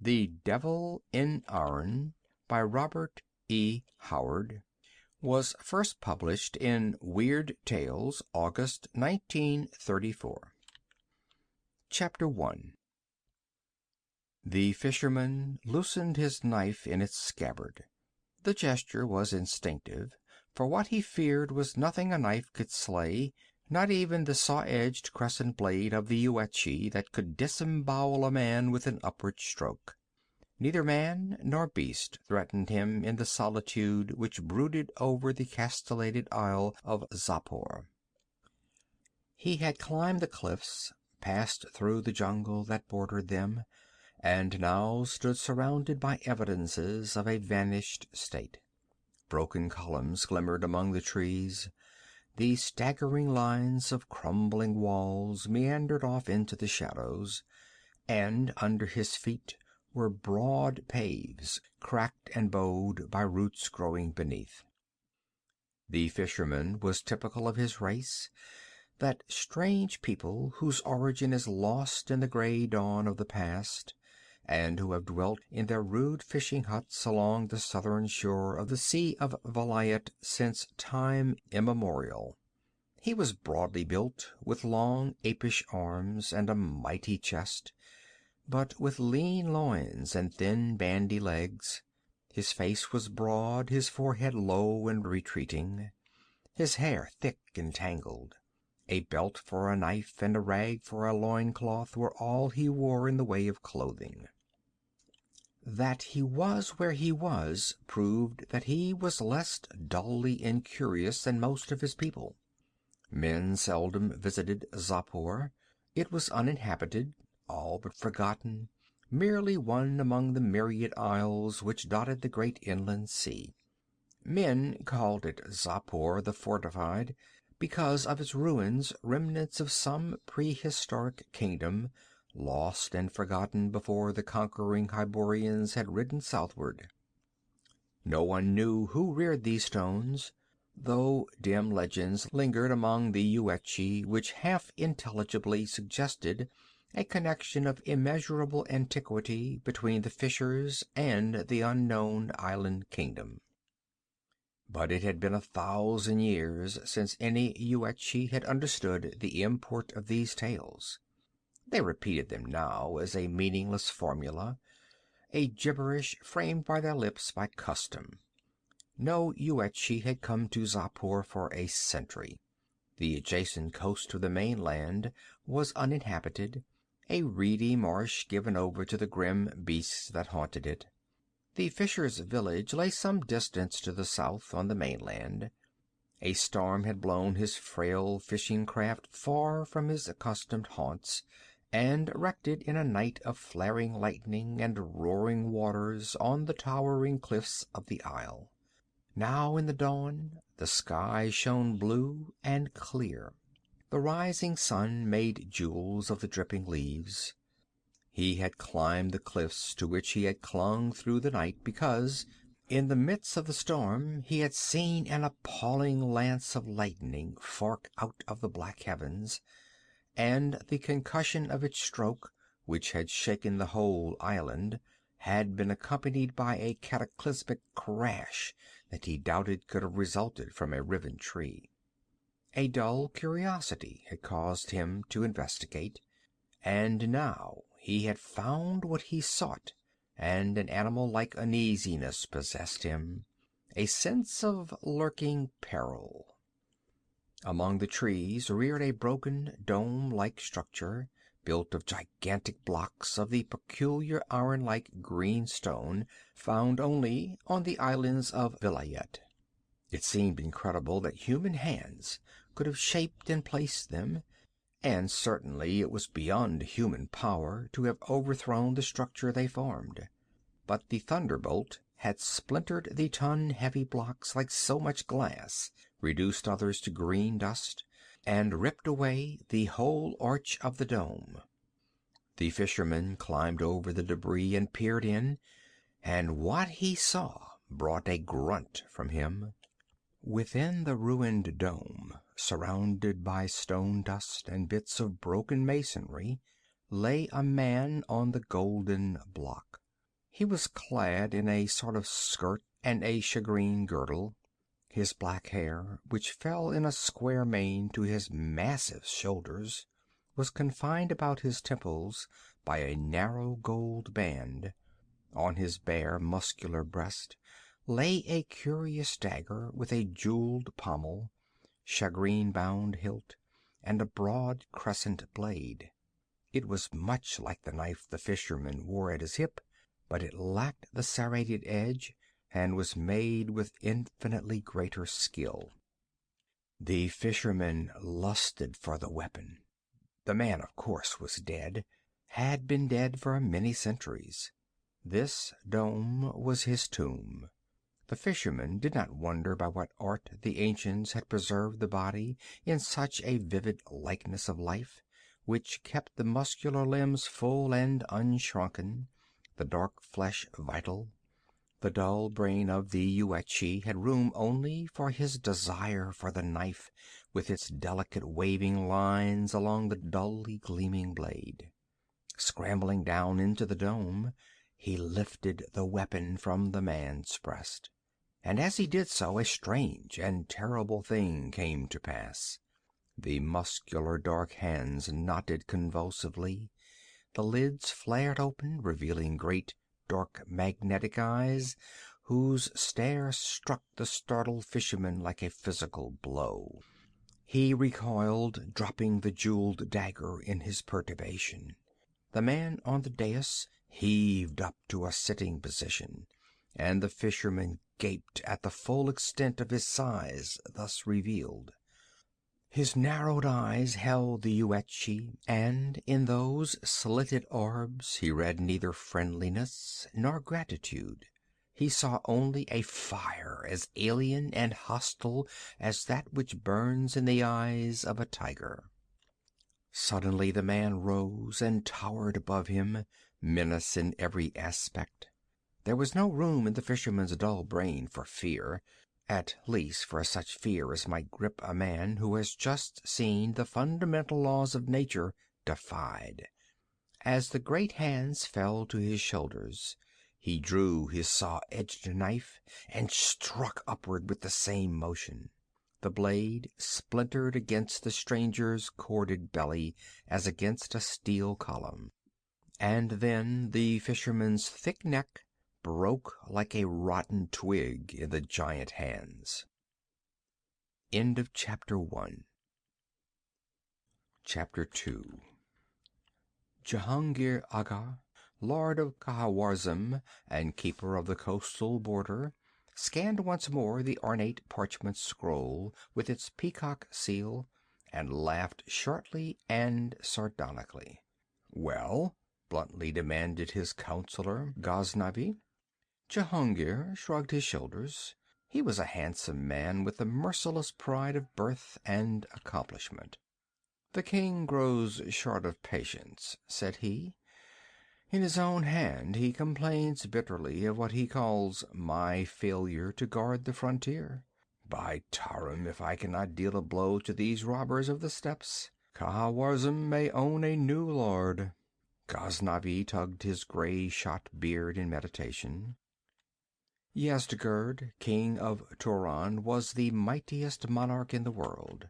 The Devil in Iron by Robert E. Howard was first published in Weird Tales, August 1934. Chapter 1. The fisherman loosened his knife in its scabbard. The gesture was instinctive, for what he feared was nothing a knife could slay, not even the saw-edged crescent blade of the Yuetshi that could disembowel a man with an upward stroke. Neither man nor beast threatened him in the solitude which brooded over the castellated isle of Xapur. He had climbed the cliffs, passed through the jungle that bordered them, and now stood surrounded by evidences of a vanished state. Broken columns glimmered among the trees. The staggering lines of crumbling walls meandered off into the shadows, and under his feet were broad paves, cracked and bowed by roots growing beneath. The fisherman was typical of his race, that strange people whose origin is lost in the gray dawn of the past, and who have dwelt in their rude fishing huts along the southern shore of the Sea of Vilayet since time immemorial. He was broadly built, with long apish arms and a mighty chest, but with lean loins and thin bandy legs. His face was broad, his forehead low and retreating, his hair thick and tangled. A belt for a knife and a rag for a loin-cloth were all he wore in the way of clothing. That he was where he was proved that he was less dully incurious than most of his people. Men seldom visited Xapur. It was uninhabited, all but forgotten, merely one among the myriad isles which dotted the great inland sea. Men called it Xapur the Fortified because of its ruins, remnants of some prehistoric kingdom, lost and forgotten before the conquering Hyborians had ridden southward. No one knew who reared these stones, though dim legends lingered among the Yuetshi which half intelligibly suggested a connection of immeasurable antiquity between the fishers and the unknown island kingdom. But it had been 1,000 years since any Yuetshi had understood the import of these tales. They repeated them now as a meaningless formula, a gibberish framed by their lips by custom. No Yuetshi had come to Xapur for a century. The adjacent coast of the mainland was uninhabited, a reedy marsh given over to the grim beasts that haunted it. The fishers' village lay some distance to the south on the mainland. A storm had blown his frail fishing craft far from his accustomed haunts, and wrecked it in a night of flaring lightning and roaring waters on the towering cliffs of the isle. Now in the dawn the sky shone blue and clear. The rising sun made jewels of the dripping leaves. He had climbed the cliffs to which he had clung through the night because, in the midst of the storm, he had seen an appalling lance of lightning fork out of the black heavens, and the concussion of its stroke, which had shaken the whole island, had been accompanied by a cataclysmic crash that he doubted could have resulted from a riven tree. A dull curiosity had caused him to investigate, and now he had found what he sought, and an animal-like uneasiness possessed him, a sense of lurking peril. Among the trees reared a broken, dome-like structure, built of gigantic blocks of the peculiar iron-like green stone found only on the islands of Vilayet. It seemed incredible that human hands could have shaped and placed them, and certainly it was beyond human power to have overthrown the structure they formed. But the thunderbolt had splintered the ton-heavy blocks like so much glass, reduced others to green dust, and ripped away the whole arch of the dome. The fisherman climbed over the debris and peered in, and what he saw brought a grunt from him. Within the ruined dome, surrounded by stone dust and bits of broken masonry, lay a man on the golden block. He was clad in a sort of skirt and a shagreen girdle. His black hair, which fell in a square mane to his massive shoulders, was confined about his temples by a narrow gold band. On his bare, muscular breast lay a curious dagger with a jeweled pommel, shagreen-bound hilt, and a broad crescent blade. It was much like the knife the fisherman wore at his hip, but it lacked the serrated edge and was made with infinitely greater skill. The fisherman lusted for the weapon. The man, of course, was dead, had been dead for many centuries. This dome was his tomb. The fisherman did not wonder by what art the ancients had preserved the body in such a vivid likeness of life, which kept the muscular limbs full and unshrunken, the dark flesh vital. The dull brain of the Yuetshi had room only for his desire for the knife with its delicate waving lines along the dully gleaming blade. Scrambling down into the dome, he lifted the weapon from the man's breast. And as he did so, a strange and terrible thing came to pass. The muscular dark hands knotted convulsively. The lids flared open, revealing great, dark, magnetic eyes, whose stare struck the startled fisherman like a physical blow. He recoiled, dropping the jeweled dagger in his perturbation. The man on the dais heaved up to a sitting position, and the fisherman gaped at the full extent of his size thus revealed. His narrowed eyes held the Yuetshi, and in those slitted orbs he read neither friendliness nor gratitude. He saw only a fire as alien and hostile as that which burns in the eyes of a tiger. Suddenly the man rose and towered above him, menace in every aspect. There was no room in the fisherman's dull brain for fear, at least for such fear as might grip a man who has just seen the fundamental laws of nature defied. As the great hands fell to his shoulders, he drew his saw-edged knife and struck upward with the same motion. The blade splintered against the stranger's corded belly as against a steel column. And then the fisherman's thick neck broke like a rotten twig in the giant hands. End of Chapter 1. Chapter 2. Jahangir Agha, Lord of Kahawarzm and Keeper of the Coastal Border, scanned once more the ornate parchment scroll with its peacock seal, and laughed shortly and sardonically. "Well?" bluntly demanded his counselor, Ghaznavi. Jahangir shrugged his shoulders. He was a handsome man with the merciless pride of birth and accomplishment. "The king grows short of patience," said he. "In his own hand he complains bitterly of what he calls my failure to guard the frontier. By Tarim, if I cannot deal a blow to these robbers of the steppes, Kahawarzm may own a new lord." Ghaznavi tugged his gray-shot beard in meditation. Yazdgurd, king of Turan, was the mightiest monarch in the world.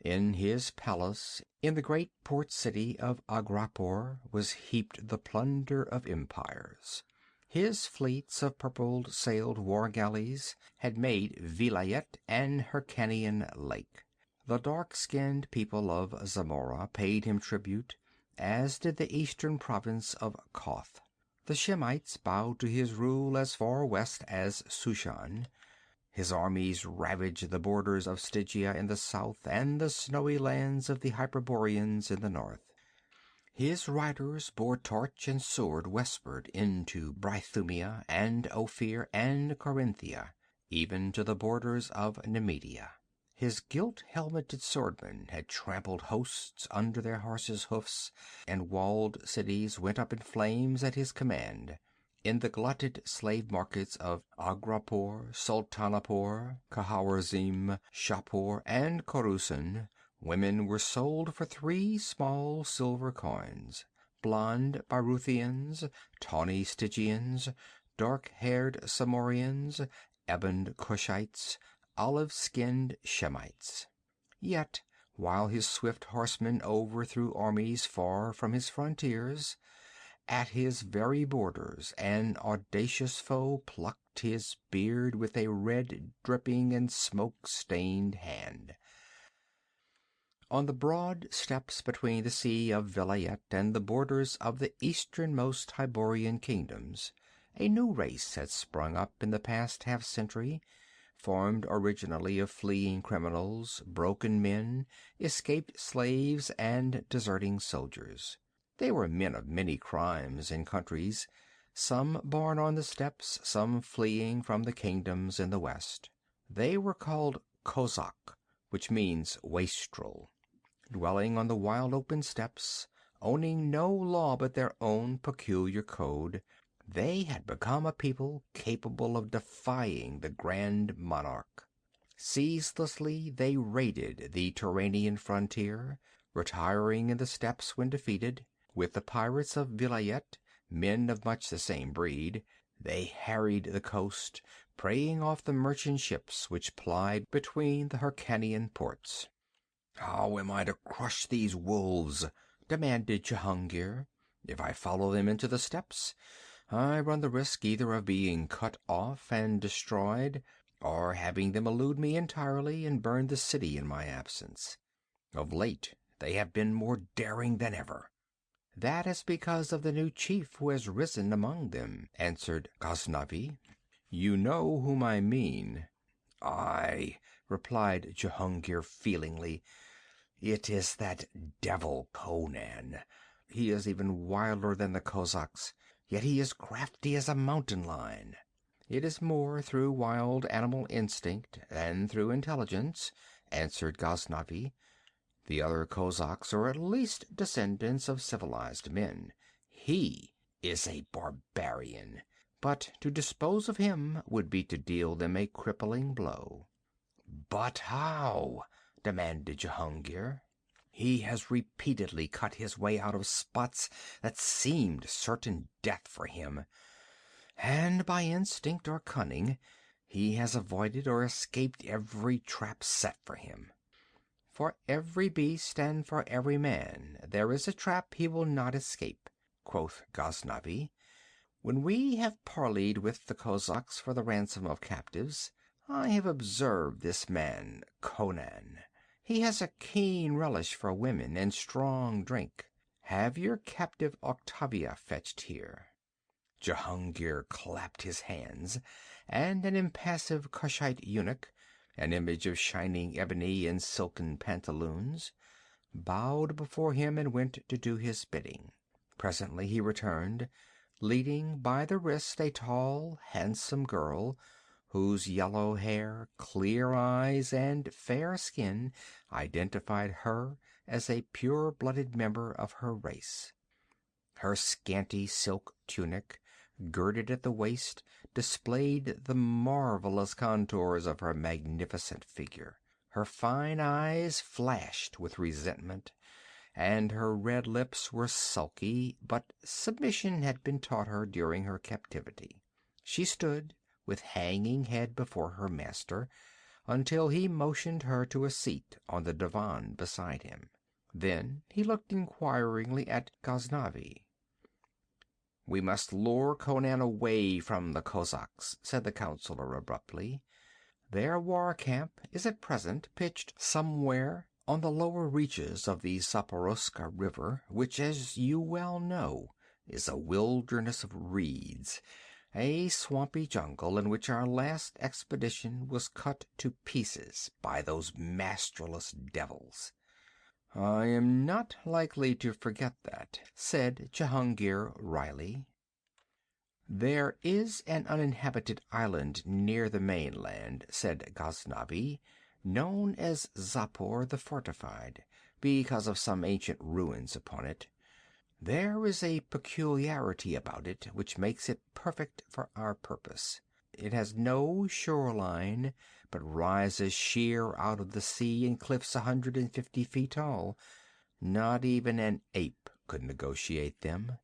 In his palace, in the great port city of Xapur, was heaped the plunder of empires. His fleets of purple-sailed war galleys had made Vilayet and Hyrkanian Lake. The dark-skinned people of Zamora paid him tribute, as did the eastern province of Koth. The Shemites bowed to his rule as far west as Sushan. His armies ravaged the borders of Stygia in the south and the snowy lands of the Hyperboreans in the north. His riders bore torch and sword westward into Brythumia and Ophir and Corinthia, even to the borders of Nemedia. His gilt-helmeted swordmen had trampled hosts under their horses' hoofs, and walled cities went up in flames at his command. In the glutted slave markets of Agrapur, Sultanapur, Kahawarzm, Xapur, and Khorusan, women were sold for 3 small silver coins. blonde Brythunians, tawny Stygians, dark-haired Samorians, ebon Cushites, olive-skinned Shemites. Yet, while his swift horsemen overthrew armies far from his frontiers, at his very borders an audacious foe plucked his beard with a red, dripping, and smoke-stained hand. On the broad steppes between the Sea of Vilayet and the borders of the easternmost Hyborian kingdoms, a new race had sprung up in the past half-century, formed originally of fleeing criminals, broken men, escaped slaves, and deserting soldiers. They were men of many crimes and countries, some born on the steppes, some fleeing from the kingdoms in the west. They were called Kozak, which means wastrel. Dwelling on the wild open steppes, owning no law but their own peculiar code, they had become a people capable of defying the grand monarch. Ceaselessly they raided the Turanian frontier, retiring in the steppes when defeated. With the pirates of Vilayet, men of much the same breed, they harried the coast, preying off the merchant ships which plied between the Hyrkanian ports. "How am I to crush these wolves?" demanded Jehungir. "If I follow them into the steppes, I run the risk either of being cut off and destroyed, or having them elude me entirely and burn the city in my absence. Of late they have been more daring than ever." "That is because of the new chief who has risen among them," answered Ghaznavi. "You know whom I mean." "Aye," replied Jehungir feelingly. "It is that devil Conan. He is even wilder than the Kozaks, yet he is crafty as a mountain lion." "It is more through wild animal instinct than through intelligence," answered Ghaznavi. "The other Kozaks are at least descendants of civilized men. He is a barbarian, but to dispose of him would be to deal them a crippling blow." "But how?" demanded Jehungir. "He has repeatedly cut his way out of spots that seemed certain death for him, and by instinct or cunning he has avoided or escaped every trap set for him. For every beast and for every man there is a trap he will not escape," quoth Ghaznavi. "When we have parleyed with the Kozaks for the ransom of captives, I have observed this man Conan. He has a keen relish for women and strong drink. Have your captive Octavia fetched here." Jehungir clapped his hands, and an impassive Kushite eunuch, an image of shining ebony and silken pantaloons, bowed before him and went to do his bidding. Presently he returned, leading by the wrist a tall, handsome girl, whose yellow hair, clear eyes, and fair skin identified her as a pure-blooded member of her race. Her scanty silk tunic, girded at the waist, displayed the marvelous contours of her magnificent figure. Her fine eyes flashed with resentment, and her red lips were sulky, but submission had been taught her during her captivity. She stood with hanging head before her master, until he motioned her to a seat on the divan beside him. Then he looked inquiringly at Ghaznavi. "We must lure Conan away from the Kozaks," said the counselor abruptly. "Their war camp is at present pitched somewhere on the lower reaches of the Zaporoska River, which, as you well know, is a wilderness of reeds, a swampy jungle in which our last expedition was cut to pieces by those masterless devils." "I am not likely to forget that," said Jehungir wryly. "There is an uninhabited island near the mainland," said Ghaznavi, "known as Xapur the Fortified, because of some ancient ruins upon it. There is a peculiarity about it which makes it perfect for our purpose. It has no shoreline, but rises sheer out of the sea in cliffs 150 feet tall. Not even an ape could negotiate them.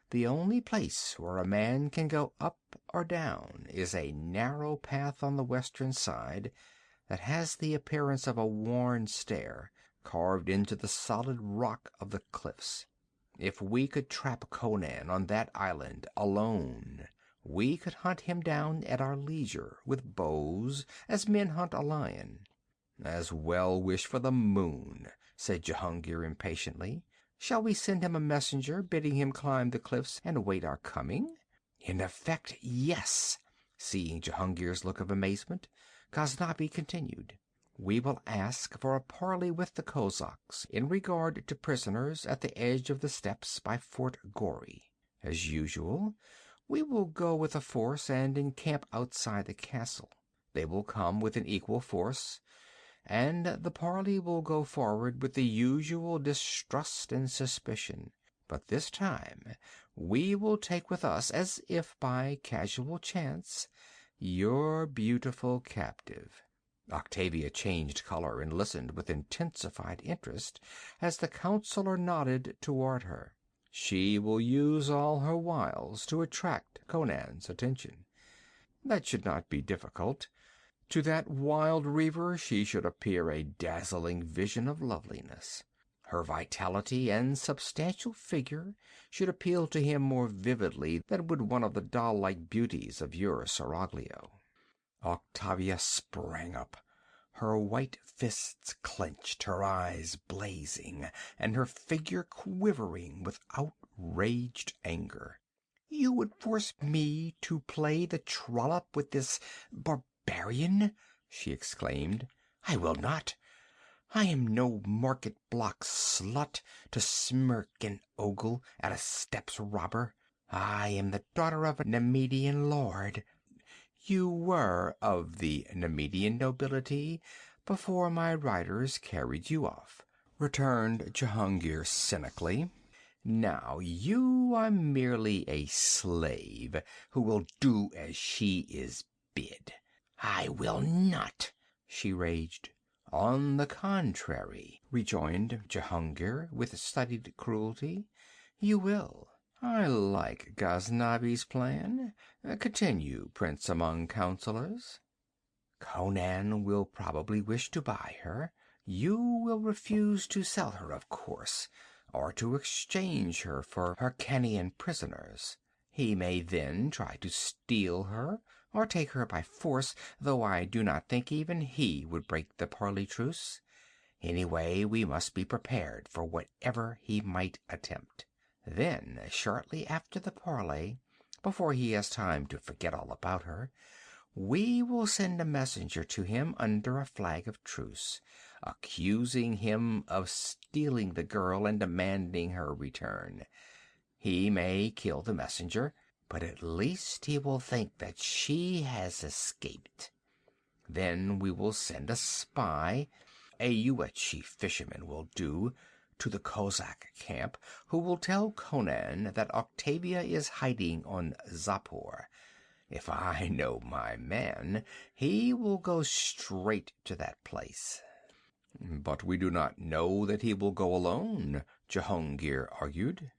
The only place where a man can go up or down is a narrow path on the western side that has the appearance of a worn stair carved into the solid rock of the cliffs. If we could trap Conan on that island alone, we could hunt him down at our leisure with bows as men hunt a lion. As well wish for the moon, said Jehungir impatiently. Shall we send him a messenger bidding him climb the cliffs and await our coming? In effect, yes. Seeing Jehungir's look of amazement, Ghaznavi continued. We will ask for a parley with the Cossacks in regard to prisoners at the edge of the steppes by Fort Gori. As usual, we will go with a force and encamp outside the castle. They will come with an equal force, and the parley will go forward with the usual distrust and suspicion. But this time we will take with us, as if by casual chance, your beautiful captive. Octavia changed color and listened with intensified interest as the counselor nodded toward her. She will use all her wiles to attract Conan's attention. That should not be difficult. To that wild reaver she should appear a dazzling vision of loveliness. Her vitality and substantial figure should appeal to him more vividly than would one of the doll-like beauties of your seraglio. Octavia sprang up, her white fists clenched, her eyes blazing, and her figure quivering with outraged anger. You would force me to play the trollop with this barbarian? She exclaimed. I will not. I am no market-block slut to smirk and ogle at a steppes robber. I am the daughter of a Nemedian lord. You were of the Nemedian nobility before my riders carried you off, returned Jehungir cynically. Now you are merely a slave who will do as she is bid. I will not, she raged. On the contrary, rejoined Jehungir with studied cruelty, you will. I like Ghaznavi's plan. Continue, prince among counselors. Conan will probably wish to buy her. You will refuse to sell her, of course, or to exchange her for Hyrcanian prisoners. He may then try to steal her, or take her by force, though I do not think even he would break the parley truce. Anyway, we must be prepared for whatever he might attempt. Then, shortly after the parley, before he has time to forget all about her, we will send a messenger to him under a flag of truce, accusing him of stealing the girl and demanding her return. He may kill the messenger, but at least he will think that she has escaped. Then we will send a spy, a Yuetshi fisherman will do, to the Cossack camp, who will tell Conan that Octavia is hiding on Xapur. If I know my man, he will go straight to that place. But we do not know that he will go alone, Jehungir argued.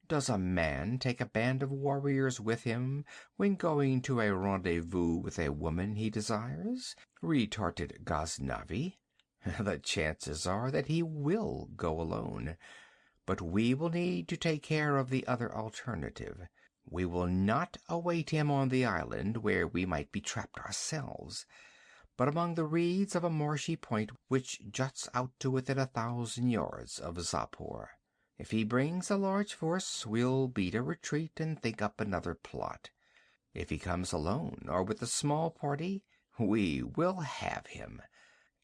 Does a man take a band of warriors with him when going to a rendezvous with a woman he desires? Retorted Ghaznavi. The chances are that he will go alone, but we will need to take care of the other alternative. We will not await him on the island where we might be trapped ourselves, but among the reeds of a marshy point which juts out to within 1,000 yards of Xapur. If he brings a large force, we'll beat a retreat and think up another plot. If he comes alone or with a small party, we will have him.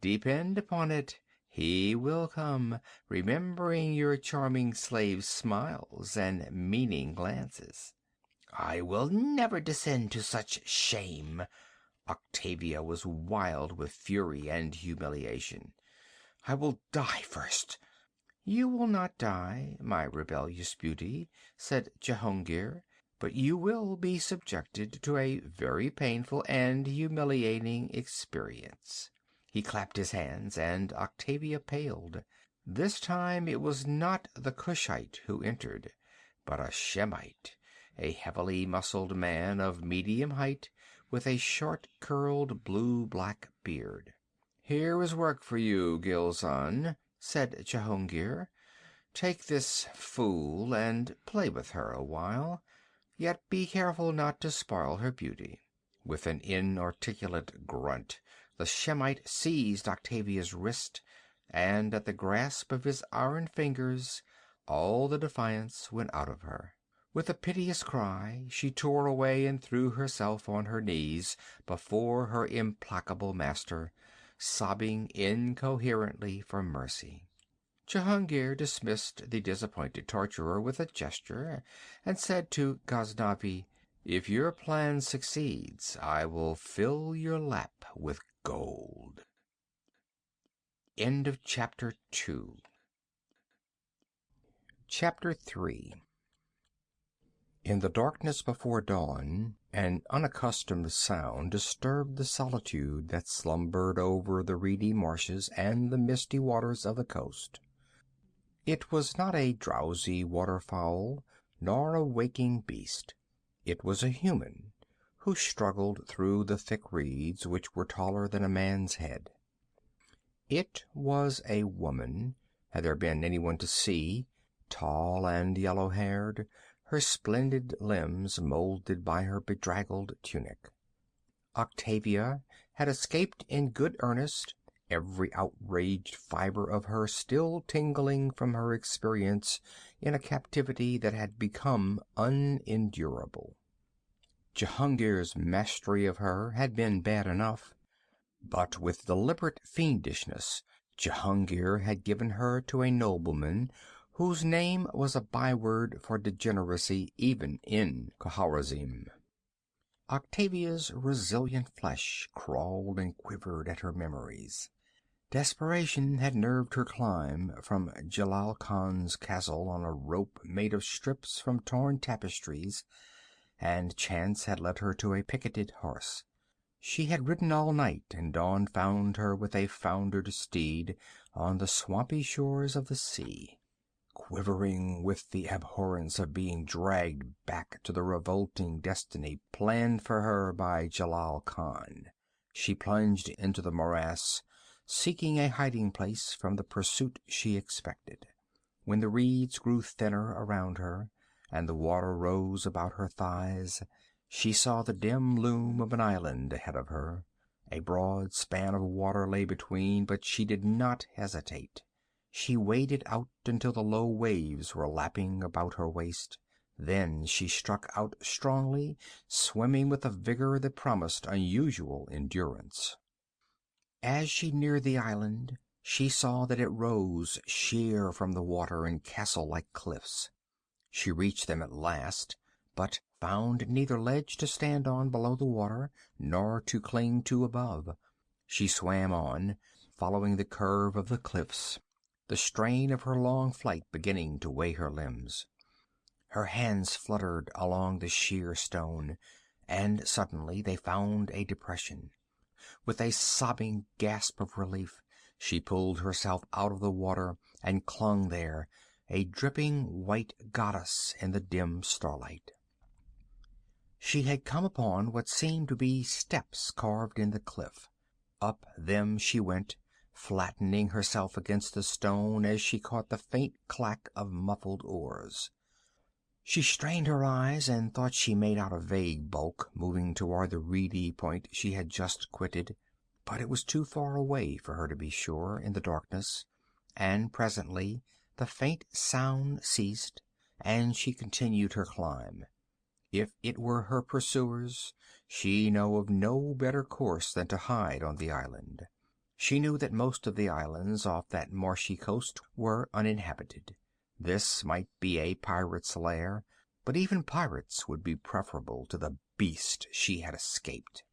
Depend upon it, he will come, remembering your charming slave's smiles and meaning glances. I will never descend to such shame. Octavia was wild with fury and humiliation. I will die first. You will not die, my rebellious beauty, said Jehungir, but you will be subjected to a very painful and humiliating experience. He clapped his hands, and Octavia paled. This time it was not the Cushite who entered, but a Shemite, a heavily muscled man of medium height, with a short curled blue-black beard. "Here is work for you, Gilzan," said Jehungir. "Take this fool and play with her a while, yet be careful not to spoil her beauty." With an inarticulate grunt, the Shemite seized Octavia's wrist, and at the grasp of his iron fingers all the defiance went out of her. With a piteous cry, she tore away and threw herself on her knees before her implacable master, sobbing incoherently for mercy. Jehungir dismissed the disappointed torturer with a gesture, and said to Ghaznavi, "If your plan succeeds, I will fill your lap with gold." End of chapter 2. Chapter 3. In the darkness before dawn, an unaccustomed sound disturbed the solitude that slumbered over the reedy marshes and the misty waters of the coast. It was not a drowsy waterfowl, nor a waking beast. It was a human, who struggled through the thick reeds which were taller than a man's head. It was a woman, had there been anyone to see, tall and yellow-haired, her splendid limbs molded by her bedraggled tunic. Octavia had escaped in good earnest, every outraged fiber of her still tingling from her experience in a captivity that had become unendurable. Jehungir's mastery of her had been bad enough, but with deliberate fiendishness Jehungir had given her to a nobleman whose name was a byword for degeneracy even in Khawarizm. Octavia's resilient flesh crawled and quivered at her memories. Desperation had nerved her climb from Jelal Khan's castle on a rope made of strips from torn tapestries, and chance had led her to a picketed horse. She had ridden all night, and dawn found her with a foundered steed on the swampy shores of the sea. Quivering with the abhorrence of being dragged back to the revolting destiny planned for her by Jelal Khan, she plunged into the morass, seeking a hiding place from the pursuit she expected. When the reeds grew thinner around her, and the water rose about her thighs, she saw the dim loom of an island ahead of her. A broad span of water lay between, but she did not hesitate. She waded out until the low waves were lapping about her waist. Then she struck out strongly, swimming with a vigor that promised unusual endurance. As she neared the island, she saw that it rose sheer from the water in castle-like cliffs. She reached them at last, but found neither ledge to stand on below the water, nor to cling to above. She swam on, following the curve of the cliffs, the strain of her long flight beginning to weigh her limbs. Her hands fluttered along the sheer stone, and suddenly they found a depression. With a sobbing gasp of relief, she pulled herself out of the water and clung there, a dripping white goddess in the dim starlight. She had come upon what seemed to be steps carved in the cliff. Up them she went, flattening herself against the stone as she caught the faint clack of muffled oars. She strained her eyes and thought she made out a vague bulk moving toward the reedy point she had just quitted, but it was too far away for her to be sure in the darkness, and presently the faint sound ceased, and she continued her climb. If it were her pursuers, she knew of no better course than to hide on the island. She knew that most of the islands off that marshy coast were uninhabited. This might be a pirate's lair, but even pirates would be preferable to the beast she had escaped.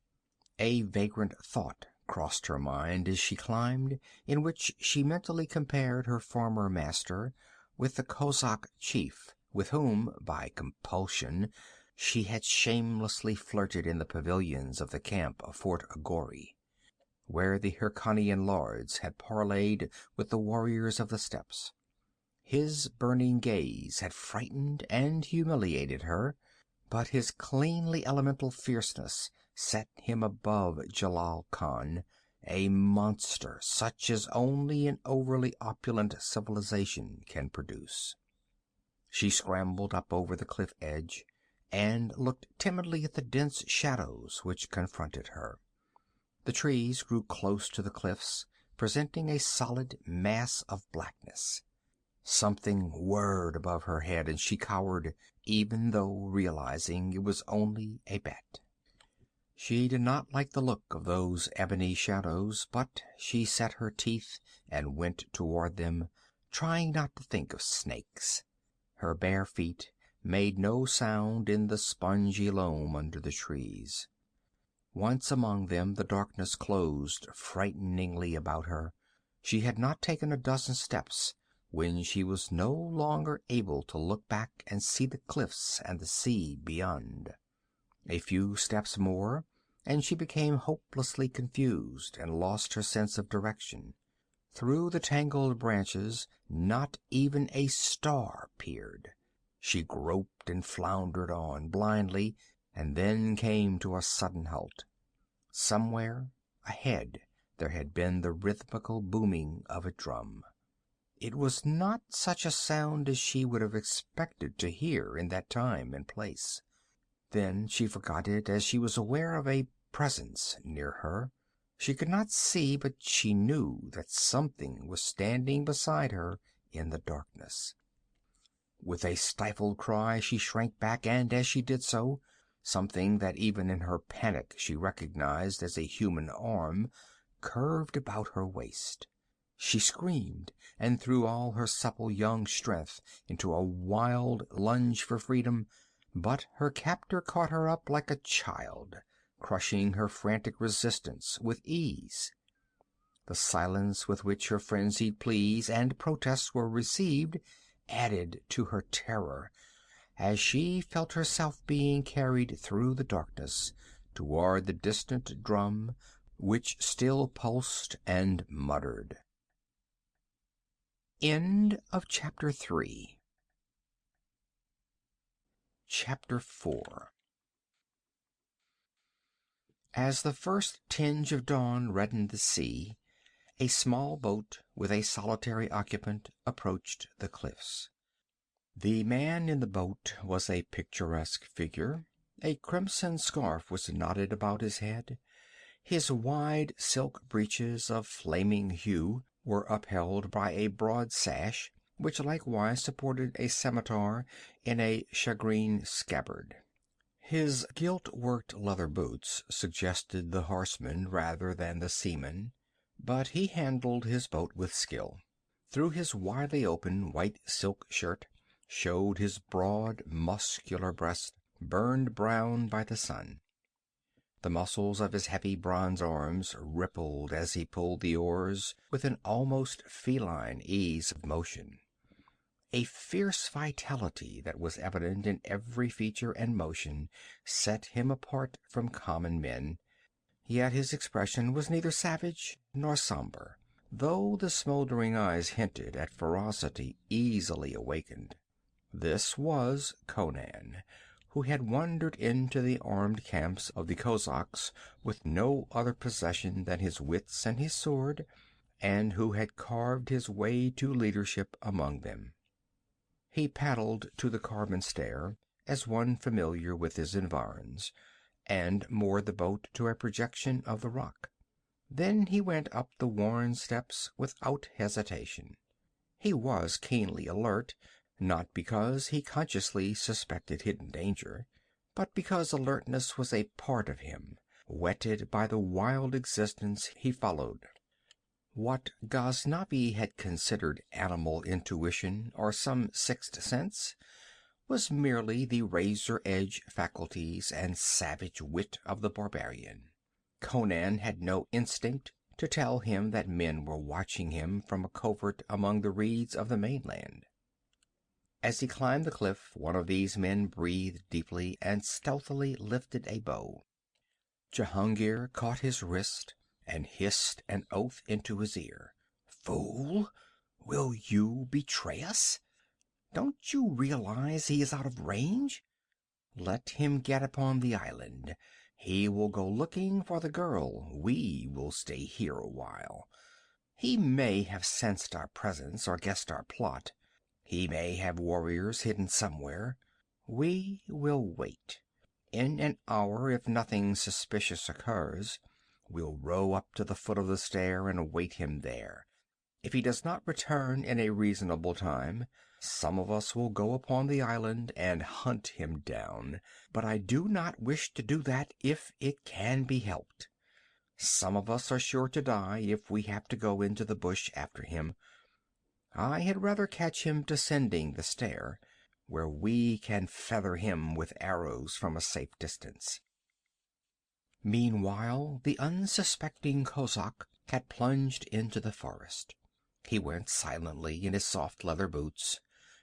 A vagrant thought crossed her mind as she climbed, in which she mentally compared her former master with the Kozak chief with whom, by compulsion, she had shamelessly flirted in the pavilions of the camp of Fort Agori. where the Hyrcanian lords had parleyed with the warriors of the steppes. His burning gaze had frightened and humiliated her, but his cleanly elemental fierceness set him above Jalal Khan, a monster such as only an overly opulent civilization can produce. She scrambled up over the cliff edge and looked timidly at the dense shadows which confronted her. The trees grew close to the cliffs, presenting a solid mass of blackness. Something whirred above her head, and she cowered, even though realizing it was only a bat. She did not like the look of those ebony shadows, but she set her teeth and went toward them, trying not to think of snakes. Her bare feet made no sound in the spongy loam under the trees. Once among them, the darkness closed frighteningly about her. She had not taken a dozen steps when she was no longer able to look back and see the cliffs and the sea beyond. A few steps more, and she became hopelessly confused and lost her sense of direction. Through the tangled branches, not even a star peered. She groped and floundered on blindly, and then came to a sudden halt. Somewhere ahead there had been the rhythmical booming of a drum. It was not such a sound as she would have expected to hear in that time and place. Then she forgot it as she was aware of a presence near her. She could not see, but she knew that something was standing beside her in the darkness. With a stifled cry she shrank back, and as she did so, something that even in her panic she recognized as a human arm curved about her waist. She screamed and threw all her supple young strength into a wild lunge for freedom, but her captor caught her up like a child, crushing her frantic resistance with ease. The silence with which her frenzied pleas and protests were received added to her terror, as she felt herself being carried through the darkness toward the distant drum, which still pulsed and muttered. End of chapter 3. Chapter 4. As the first tinge of dawn reddened the sea, a small boat with a solitary occupant approached the cliffs. The man in the boat was a picturesque figure. A crimson scarf was knotted about his head. His wide silk breeches of flaming hue were upheld by a broad sash, which likewise supported a scimitar in a shagreen scabbard. His gilt-worked leather boots suggested the horseman rather than the seaman, but he handled his boat with skill. Through his widely open white silk shirt showed his broad, muscular breast, burned brown by the sun. The muscles of his heavy bronze arms rippled as he pulled the oars with an almost feline ease of motion. A fierce vitality that was evident in every feature and motion set him apart from common men, yet his expression was neither savage nor somber, though the smoldering eyes hinted at ferocity easily awakened. This was Conan, who had wandered into the armed camps of the Cossacks with no other possession than his wits and his sword, and who had carved his way to leadership among them. He paddled to the carven stair as one familiar with his environs, and moored the boat to a projection of the rock. Then he went up the worn steps without hesitation. He was keenly alert, not because he consciously suspected hidden danger, but because alertness was a part of him, whetted by the wild existence he followed. What Ghaznavi had considered animal intuition or some sixth sense was merely the razor-edge faculties and savage wit of the barbarian. Conan had no instinct to tell him that men were watching him from a covert among the reeds of the mainland. As he climbed the cliff, one of these men breathed deeply and stealthily lifted a bow. Jehungir caught his wrist and hissed an oath into his ear. "Fool! Will you betray us? Don't you realize he is out of range? Let him get upon the island. He will go looking for the girl. We will stay here a while. He may have sensed our presence or guessed our plot. He may have warriors hidden somewhere. We will wait. In an hour, if nothing suspicious occurs, we'll row up to the foot of the stair and await him there. If he does not return in a reasonable time, some of us will go upon the island and hunt him down. But I do not wish to do that if it can be helped. Some of us are sure to die if we have to go into the bush after him. I had rather catch him descending the stair, where we can feather him with arrows from a safe distance." Meanwhile, the unsuspecting Kozak had plunged into the forest. He went silently in his soft leather boots,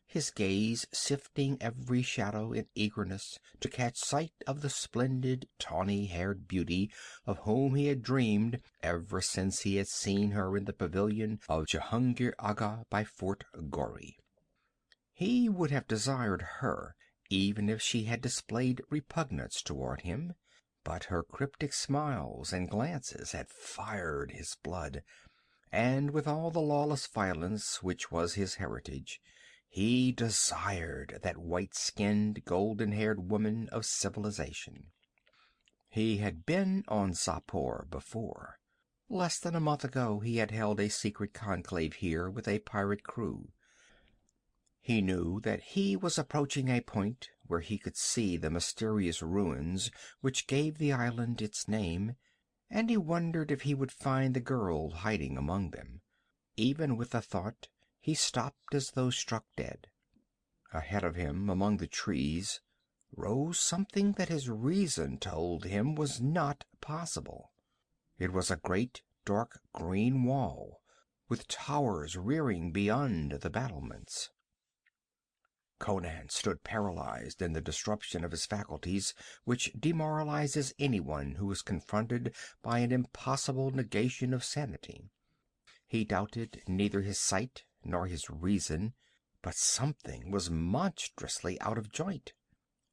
his gaze sifting every shadow in eagerness to catch sight of the splendid tawny-haired beauty of whom he had dreamed ever since he had seen her in the pavilion of Jehungir Agha by Fort Ghori. He would have desired her even if she had displayed repugnance toward him, but her cryptic smiles and glances had fired his blood, and with all the lawless violence which was his heritage, he desired that white-skinned, golden-haired woman of civilization. He had been on Xapur before. Less than a month ago he had held a secret conclave here with a pirate crew. He knew that he was approaching a point where he could see the mysterious ruins which gave the island its name, and he wondered if he would find the girl hiding among them. Even with the thought, he stopped as though struck dead. Ahead of him, among the trees, rose something that his reason told him was not possible. It was a great, dark green wall, with towers rearing beyond the battlements. Conan stood paralyzed in the disruption of his faculties which demoralizes anyone who is confronted by an impossible negation of sanity. He doubted neither his sight nor his reason, but something was monstrously out of joint.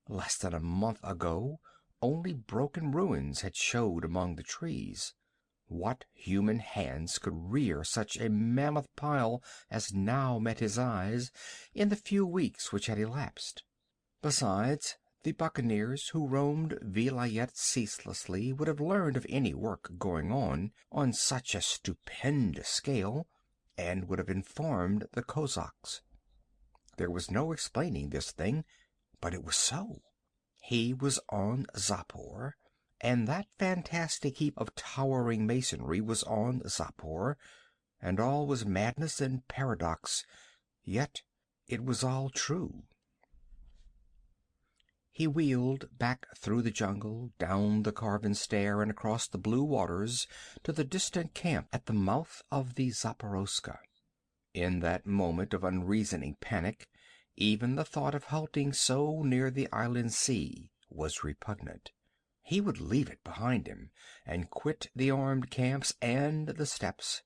Less than a month ago, only broken ruins had showed among the trees. What human hands could rear such a mammoth pile as now met his eyes in the few weeks which had elapsed? Besides, the buccaneers who roamed Vilayet ceaselessly would have learned of any work going on such a stupendous scale, and would have informed the Kozaks. There was no explaining this thing, but it was so. He was on Xapur, and that fantastic heap of towering masonry was on Xapur, and all was madness and paradox, yet it was all true. He wheeled back through the jungle, down the carven stair, and across the blue waters to the distant camp at the mouth of the Zaporozhka. In that moment of unreasoning panic, even the thought of halting so near the island sea was repugnant. He would leave it behind him, and quit the armed camps and the steppes,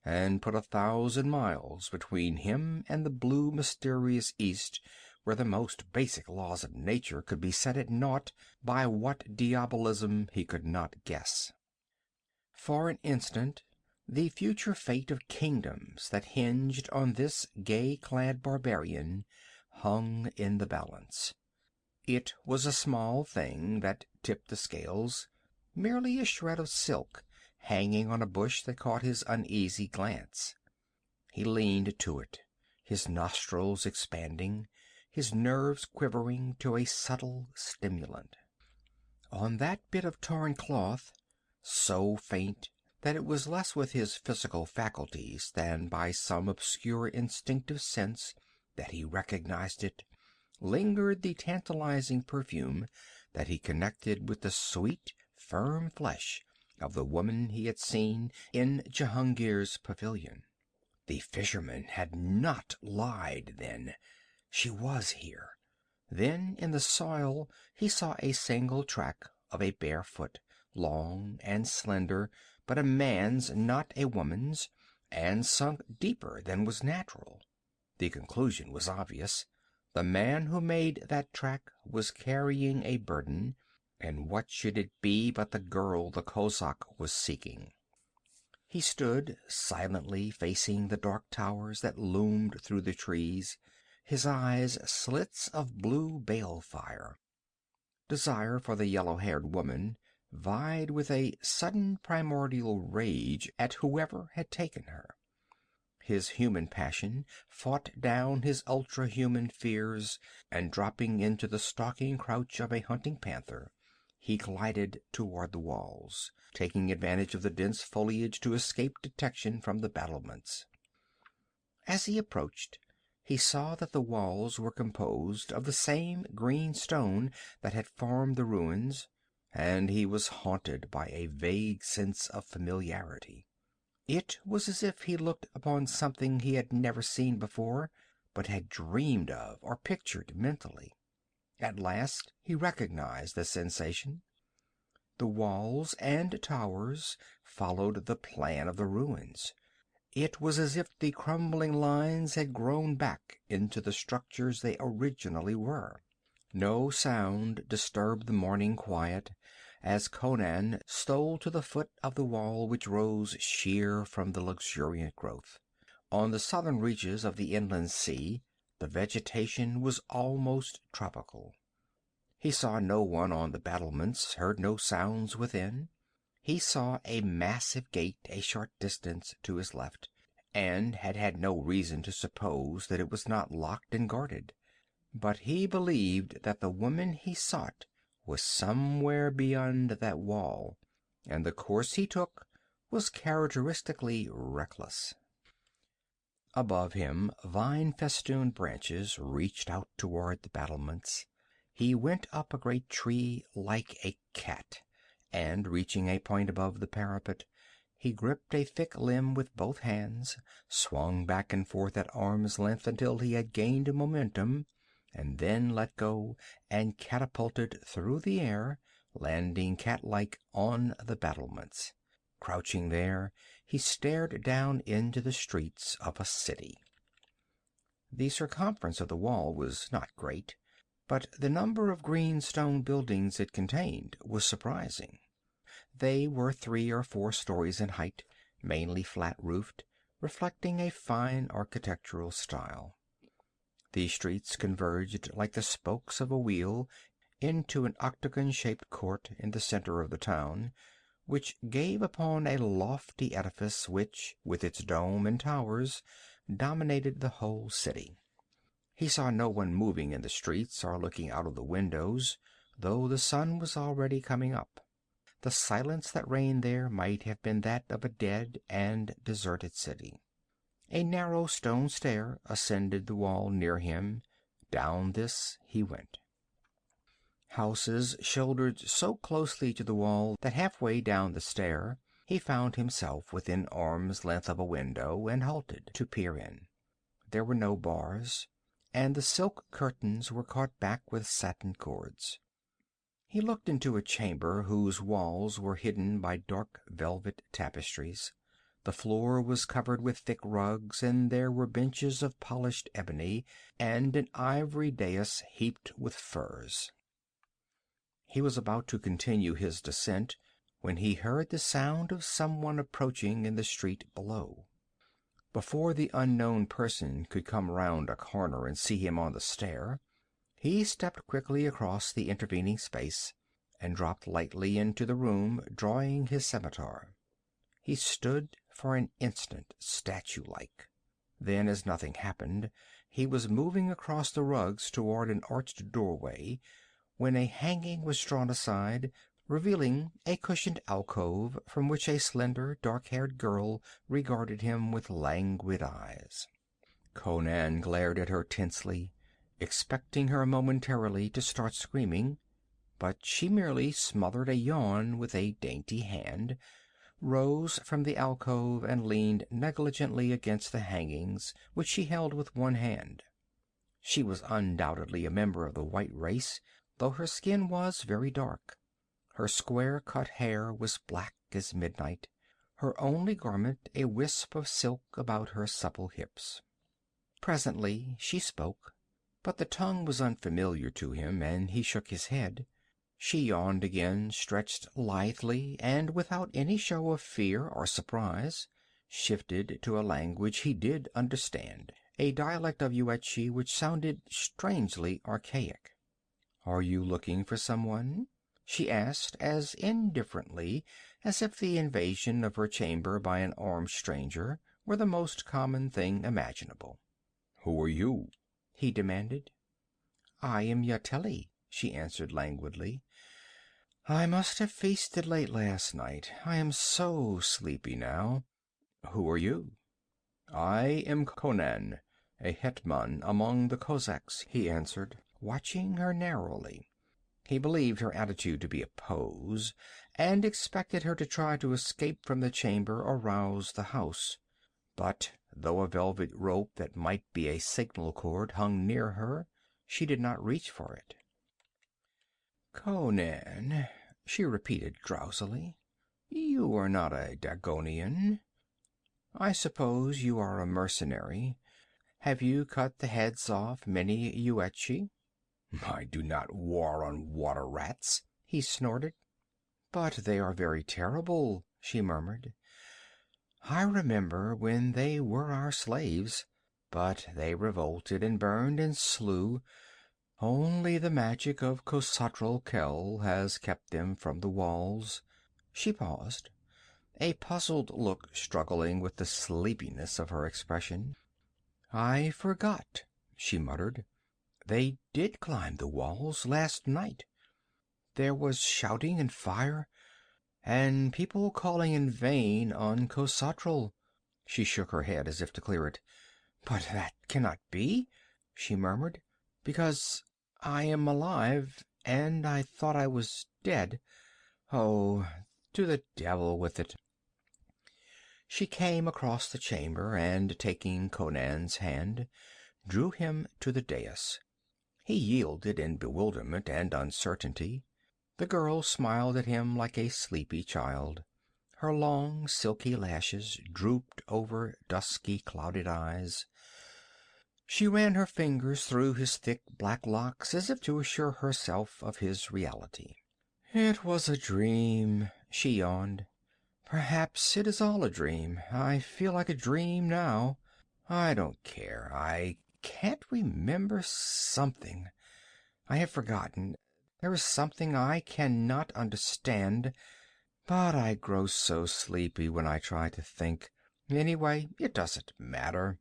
and put 1,000 miles between him and the blue mysterious east, where the most basic laws of nature could be set at naught by what diabolism he could not guess. For an instant, the future fate of kingdoms that hinged on this gay-clad barbarian hung in the balance. It was a small thing that tipped the scales, merely a shred of silk hanging on a bush that caught his uneasy glance. He leaned to it, his nostrils expanding, his nerves quivering to a subtle stimulant. On that bit of torn cloth, so faint that it was less with his physical faculties than by some obscure instinctive sense that he recognized it, lingered the tantalizing perfume that he connected with the sweet, firm flesh of the woman he had seen in Jehungir's pavilion. The fisherman had not lied, then. She was here. Then in the soil he saw a single track of a bare foot, long and slender, but a man's, not a woman's, and sunk deeper than was natural. The conclusion was obvious. The man who made that track was carrying a burden, and what should it be but the girl the kozak was seeking? He stood silently facing the dark towers that loomed through the trees, his eyes slits of blue balefire. Desire for the yellow-haired woman vied with a sudden primordial rage at whoever had taken her. His human passion fought down his ultra-human fears, and dropping into the stalking crouch of a hunting panther, he glided toward the walls, taking advantage of the dense foliage to escape detection from the battlements. As he approached, he saw that the walls were composed of the same green stone that had formed the ruins, and he was haunted by a vague sense of familiarity. It was as if he looked upon something he had never seen before, but had dreamed of or pictured mentally. At last he recognized the sensation. The walls and towers followed the plan of the ruins. It was as if the crumbling lines had grown back into the structures they originally were. No sound disturbed the morning quiet as Conan stole to the foot of the wall which rose sheer from the luxuriant growth. On the southern reaches of the inland sea the vegetation was almost tropical. He saw no one on the battlements, heard no sounds within. He saw a massive gate a short distance to his left, and had no reason to suppose that it was not locked and guarded. But he believed that the woman he sought was somewhere beyond that wall, and the course he took was characteristically reckless. Above him, vine-festooned branches reached out toward the battlements. He went up a great tree like a cat, and, reaching a point above the parapet, he gripped a thick limb with both hands, swung back and forth at arm's length until he had gained momentum, and then let go and catapulted through the air, landing cat-like on the battlements. Crouching there, he stared down into the streets of a city. The circumference of the wall was not great, but the number of green stone buildings it contained was surprising. They were 3 or 4 stories in height, mainly flat-roofed, reflecting a fine architectural style. The streets converged like the spokes of a wheel into an octagon-shaped court in the center of the town, which gave upon a lofty edifice which, with its dome and towers, dominated the whole city. He saw no one moving in the streets or looking out of the windows, though the sun was already coming up. The silence that reigned there might have been that of a dead and deserted city. A narrow stone stair ascended the wall near him. Down this he went. Houses shouldered so closely to the wall that halfway down the stair he found himself within arm's length of a window and halted to peer in. There were no bars, and the silk curtains were caught back with satin cords. He looked into a chamber whose walls were hidden by dark velvet tapestries. The floor was covered with thick rugs, and there were benches of polished ebony and an ivory dais heaped with furs. He was about to continue his descent when he heard the sound of someone approaching in the street below. Before the unknown person could come round a corner and see him on the stair, he stepped quickly across the intervening space and dropped lightly into the room, drawing his scimitar. He stood for an instant statue-like. Then, as nothing happened, he was moving across the rugs toward an arched doorway, when a hanging was drawn aside, revealing a cushioned alcove from which a slender, dark-haired girl regarded him with languid eyes. Conan glared at her tensely, expecting her momentarily to start screaming, but she merely smothered a yawn with a dainty hand, rose from the alcove and leaned negligently against the hangings, which she held with one hand. She was undoubtedly a member of the white race, though her skin was very dark. Her square-cut hair was black as midnight, her only garment a wisp of silk about her supple hips. Presently she spoke, but the tongue was unfamiliar to him, and he shook his head. She yawned again, stretched lithely, and without any show of fear or surprise, shifted to a language he did understand, a dialect of Yuetshi which sounded strangely archaic. "Are you looking for someone?" she asked, as indifferently as if the invasion of her chamber by an armed stranger were the most common thing imaginable. "Who are you?" he demanded. "I am Yateli," she answered languidly. "I must have feasted late last night. I am so sleepy now." "Who are you?" "I am Conan, a hetman among the Cossacks," he answered, watching her narrowly. He believed her attitude to be a pose, and expected her to try to escape from the chamber or rouse the house. But though a velvet rope that might be a signal cord hung near her, she did not reach for it. "Conan," she repeated drowsily. "You are not a Dagonian. I suppose you are a mercenary. Have you cut the heads off many Yuetshi?" "I do not war on water rats," he snorted. "But they are very terrible," she murmured. "I remember when they were our slaves, but they revolted and burned and slew. Only the magic of Khosatral Khel has kept them from the walls." She paused, a puzzled look struggling with the sleepiness of her expression. "I forgot," she muttered. "They did climb the walls last night. There was shouting and fire, and people calling in vain on Khosatral." She shook her head as if to clear it. "But that cannot be," she murmured, "because I am alive, and I thought I was dead. Oh, to the devil with it." She came across the chamber, and taking Conan's hand, drew him to the dais. He yielded in bewilderment and uncertainty. The girl smiled at him like a sleepy child. Her long, silky lashes drooped over dusky, clouded eyes. She ran her fingers through his thick black locks as if to assure herself of his reality. "It was a dream," she yawned. "Perhaps it is all a dream. I feel like a dream now. I don't care. I can't remember something. I have forgotten. There is something I cannot understand, but I grow so sleepy when I try to think. Anyway, it doesn't matter."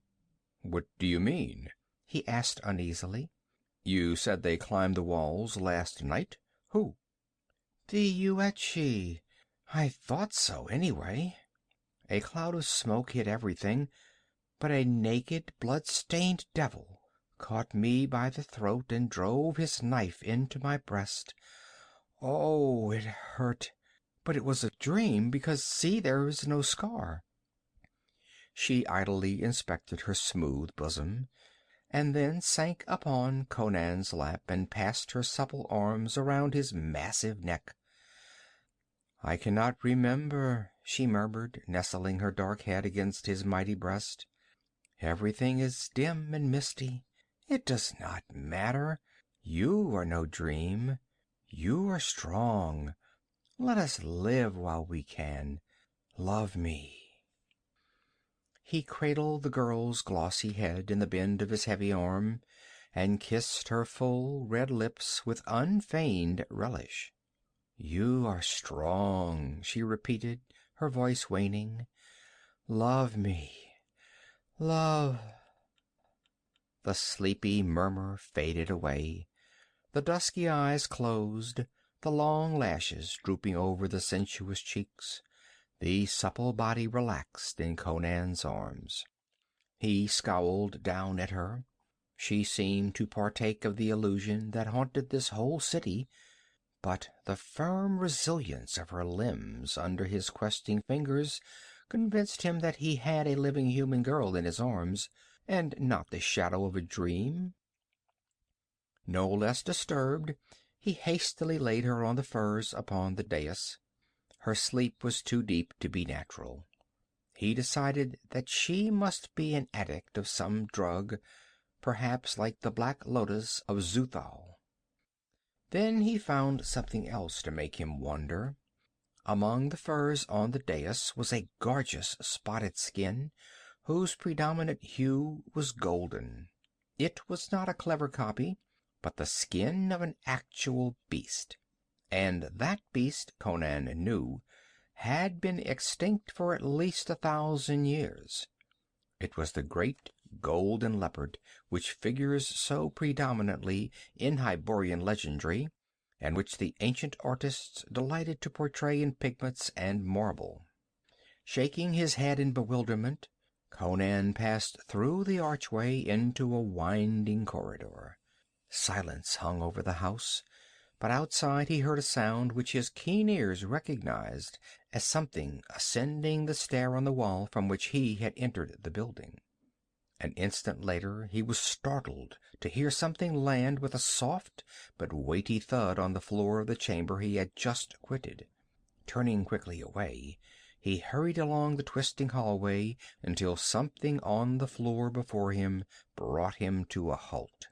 "What do you mean?" he asked uneasily. "You said they climbed the walls last night. Who?" "The Yuetshi. I thought so, anyway." A cloud of smoke hid everything, but a naked, blood-stained devil caught me by the throat and drove his knife into my breast. Oh, it hurt. But it was a dream, because, see, there is no scar. She idly inspected her smooth bosom, and then sank upon Conan's lap and passed her supple arms around his massive neck. "I cannot remember," she murmured, nestling her dark head against his mighty breast. "Everything is dim and misty. It does not matter. You are no dream. You are strong. Let us live while we can. Love me." He cradled the girl's glossy head in the bend of his heavy arm, and kissed her full, red lips with unfeigned relish. "You are strong," she repeated, her voice waning. "Love me. Love." The sleepy murmur faded away. The dusky eyes closed, the long lashes drooping over the sensuous cheeks. The supple body relaxed in Conan's arms. He scowled down at her. She seemed to partake of the illusion that haunted this whole city, but the firm resilience of her limbs under his questing fingers convinced him that he had a living human girl in his arms, and not the shadow of a dream. No less disturbed, he hastily laid her on the furs upon the dais. Her sleep was too deep to be natural. He decided that she must be an addict of some drug, perhaps like the black lotus of Xuthal. Then he found something else to make him wonder. Among the furs on the dais was a gorgeous spotted skin, whose predominant hue was golden. It was not a clever copy, but the skin of an actual beast. And that beast, Conan knew, had been extinct for at least 1,000 years. It was the great golden leopard, which figures so predominantly in Hyborian legendry, and which the ancient artists delighted to portray in pigments and marble. Shaking his head in bewilderment, Conan passed through the archway into a winding corridor. Silence hung over the house, but outside he heard a sound which his keen ears recognized as something ascending the stair on the wall from which he had entered the building. An instant later he was startled to hear something land with a soft but weighty thud on the floor of the chamber he had just quitted. Turning quickly away, he hurried along the twisting hallway until something on the floor before him brought him to a halt.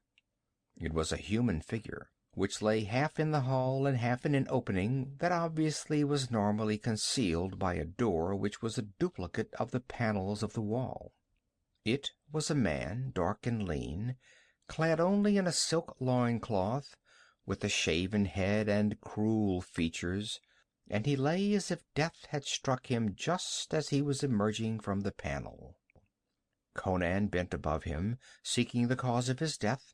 It was a human figure, which lay half in the hall and half in an opening that obviously was normally concealed by a door which was a duplicate of the panels of the wall. It was a man, dark and lean, clad only in a silk loincloth, with a shaven head and cruel features, and he lay as if death had struck him just as he was emerging from the panel. Conan bent above him, seeking the cause of his death,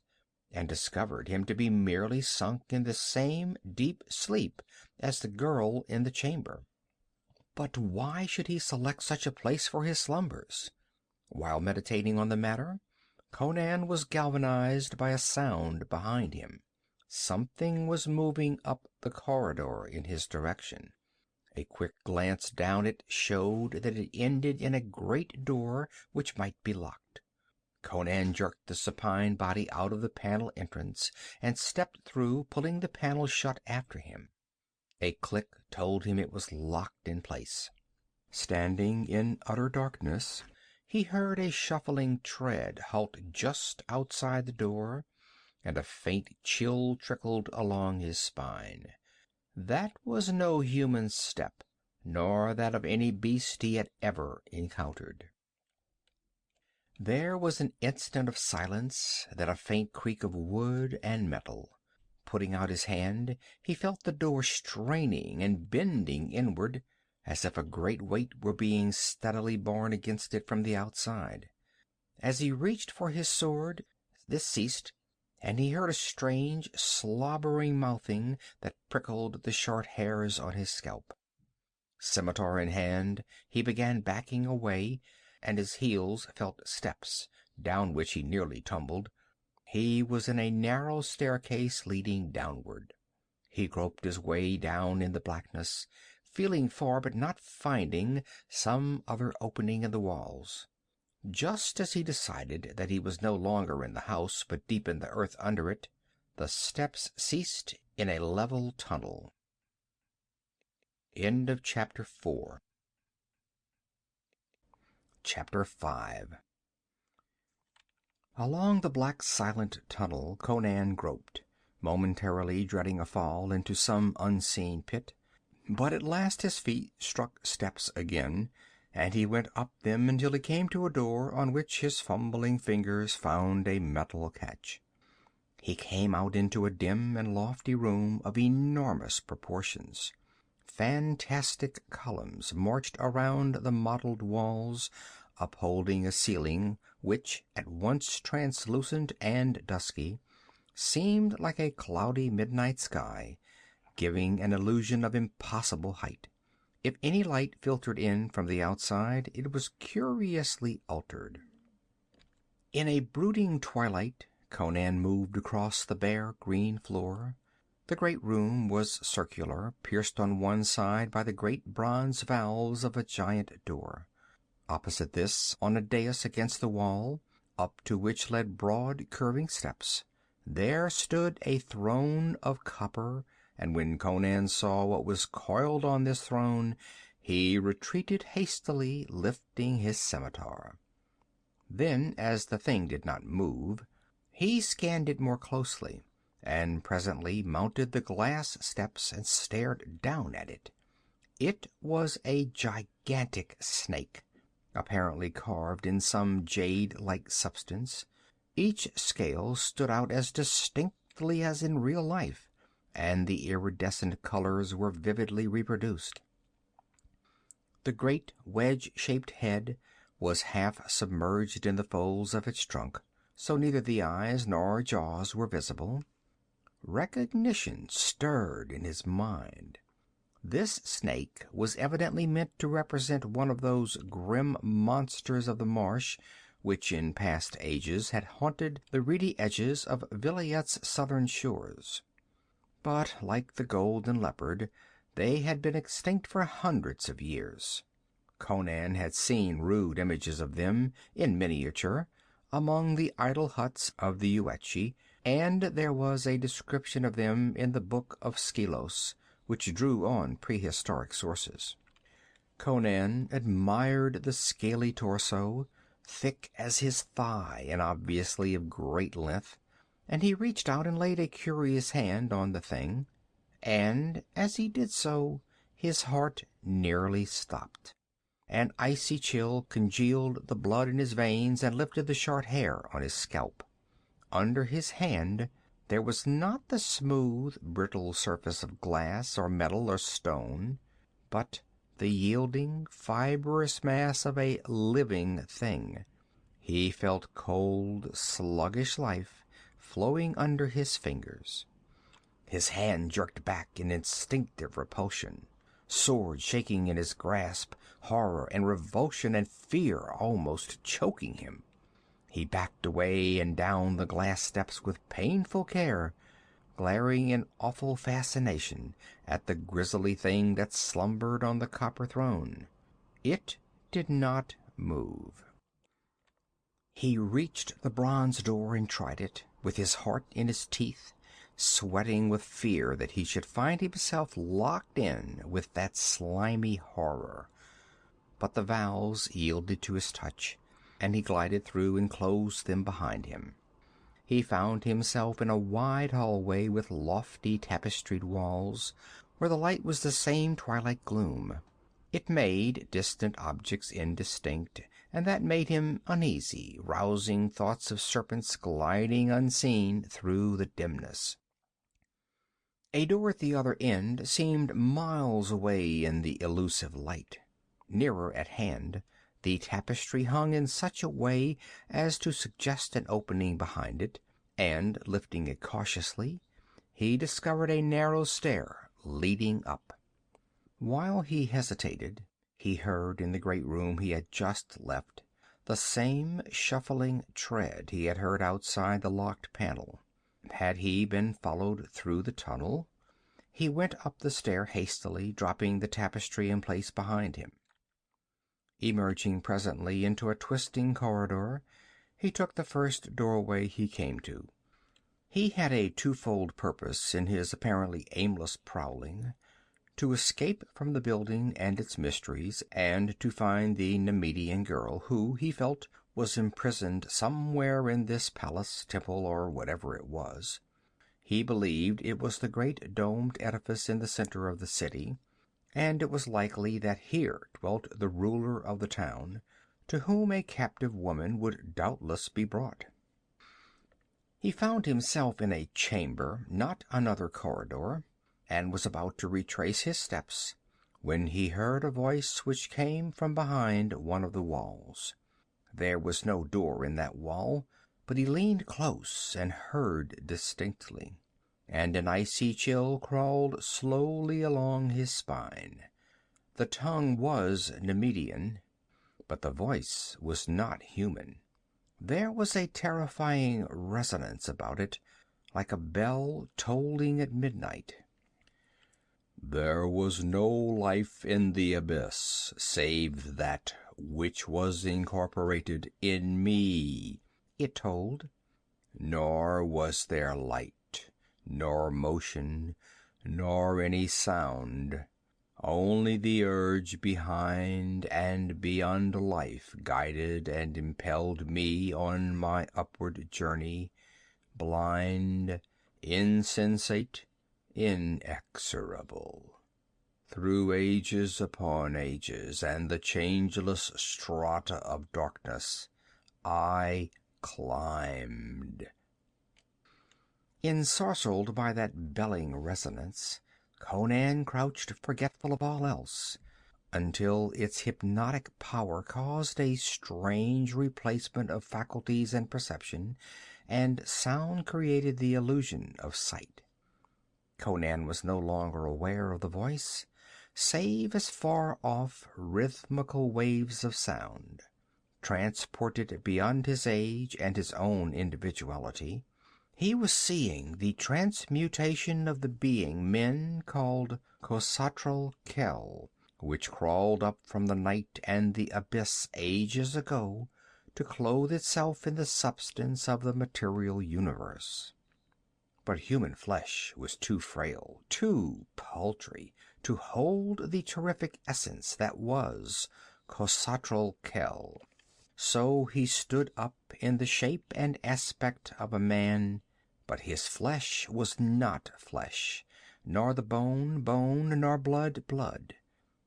and discovered him to be merely sunk in the same deep sleep as the girl in the chamber. But why should he select such a place for his slumbers? While meditating on the matter, Conan was galvanized by a sound behind him. Something was moving up the corridor in his direction. A quick glance down it showed that it ended in a great door which might be locked. Conan jerked the supine body out of the panel entrance and stepped through, pulling the panel shut after him. A click told him it was locked in place. Standing in utter darkness, he heard a shuffling tread halt just outside the door, and a faint chill trickled along his spine. That was no human step, nor that of any beast he had ever encountered. There was an instant of silence, then a faint creak of wood and metal. Putting out his hand, he felt the door straining and bending inward, as if a great weight were being steadily borne against it from the outside. As he reached for his sword, this ceased, and he heard a strange, slobbering mouthing that prickled the short hairs on his scalp. Scimitar in hand, he began backing away, and his heels felt steps, down which he nearly tumbled. He was in a narrow staircase leading downward. He groped his way down in the blackness, feeling for but not finding some other opening in the walls. Just as he decided that he was no longer in the house but deep in the earth under it, the steps ceased in a level tunnel. End of chapter 4. Chapter 5. Along the black silent tunnel Conan groped, momentarily dreading a fall into some unseen pit. But at last his feet struck steps again, and he went up them until he came to a door on which his fumbling fingers found a metal catch. He came out into a dim and lofty room of enormous proportions. Fantastic columns marched around the mottled walls, upholding a ceiling which, at once translucent and dusky, seemed like a cloudy midnight sky, giving an illusion of impossible height. If any light filtered in from the outside, it was curiously altered. In a brooding twilight, Conan moved across the bare green floor. The great room was circular, pierced on one side by the great bronze valves of a giant door. Opposite this, on a dais against the wall, up to which led broad curving steps, there stood a throne of copper, and when Conan saw what was coiled on this throne, he retreated hastily, lifting his scimitar. Then, as the thing did not move, he scanned it more closely, and presently mounted the glass steps and stared down at it. It was a gigantic snake, apparently carved in some jade-like substance. Each scale stood out as distinctly as in real life, and the iridescent colors were vividly reproduced. The great wedge-shaped head was half submerged in the folds of its trunk, so neither the eyes nor jaws were visible. Recognition stirred in his mind. This snake was evidently meant to represent one of those grim monsters of the marsh which in past ages had haunted the reedy edges of Vilayet's southern shores. But, like the golden leopard, they had been extinct for hundreds of years. Conan had seen rude images of them, in miniature, among the idle huts of the Yuetshi, and there was a description of them in the Book of Skelos, which drew on prehistoric sources. Conan admired the scaly torso, thick as his thigh and obviously of great length, and he reached out and laid a curious hand on the thing, and as he did so, his heart nearly stopped. An icy chill congealed the blood in his veins and lifted the short hair on his scalp. Under his hand there was not the smooth, brittle surface of glass or metal or stone, but the yielding, fibrous mass of a living thing. He felt cold, sluggish life flowing under his fingers. His hand jerked back in instinctive repulsion, sword shaking in his grasp, horror and revulsion and fear almost choking him. He backed away and down the glass steps with painful care, glaring in awful fascination at the grisly thing that slumbered on the copper throne. It did not move. He reached the bronze door and tried it, with his heart in his teeth, sweating with fear that he should find himself locked in with that slimy horror. But the valves yielded to his touch, and he glided through and closed them behind him. He found himself in a wide hallway with lofty tapestried walls, where the light was the same twilight gloom. It made distant objects indistinct, and that made him uneasy, rousing thoughts of serpents gliding unseen through the dimness. A door at the other end seemed miles away in the elusive light. Nearer at hand, the tapestry hung in such a way as to suggest an opening behind it, and, lifting it cautiously, he discovered a narrow stair leading up. While he hesitated, he heard in the great room he had just left the same shuffling tread he had heard outside the locked panel. Had he been followed through the tunnel? He went up the stair hastily, dropping the tapestry in place behind him. Emerging presently into a twisting corridor, he took the first doorway he came to. He had a twofold purpose in his apparently aimless prowling: to escape from the building and its mysteries, and to find the Nemedian girl who, he felt, was imprisoned somewhere in this palace, temple, or whatever it was. He believed it was the great domed edifice in the center of the city, and it was likely that here dwelt the ruler of the town, to whom a captive woman would doubtless be brought. He found himself in a chamber, not another corridor, and was about to retrace his steps when he heard a voice which came from behind one of the walls. There was no door in that wall, but he leaned close and heard distinctly, and an icy chill crawled slowly along his spine. The tongue was Nemedian, but the voice was not human. There was a terrifying resonance about it, like a bell tolling at midnight. "There was no life in the abyss save that which was incorporated in me," it told. nor was there light, nor motion, nor any sound. Only the urge behind and beyond life guided and impelled me on my upward journey, blind, insensate, inexorable. Through ages upon ages and the changeless strata of darkness, I climbed. Ensorcelled by that belling resonance, Conan crouched forgetful of all else, until its hypnotic power caused a strange replacement of faculties and perception, and sound created the illusion of sight. Conan was no longer aware of the voice, save as far-off rhythmical waves of sound. Transported beyond his age and his own individuality, he was seeing the transmutation of the being men called Khosatral Khel, which crawled up from the night and the abyss ages ago to clothe itself in the substance of the material universe. But human flesh was too frail, too paltry, to hold the terrific essence that was Khosatral Khel. So he stood up in the shape and aspect of a man, but his flesh was not flesh, nor the bone bone, nor blood blood.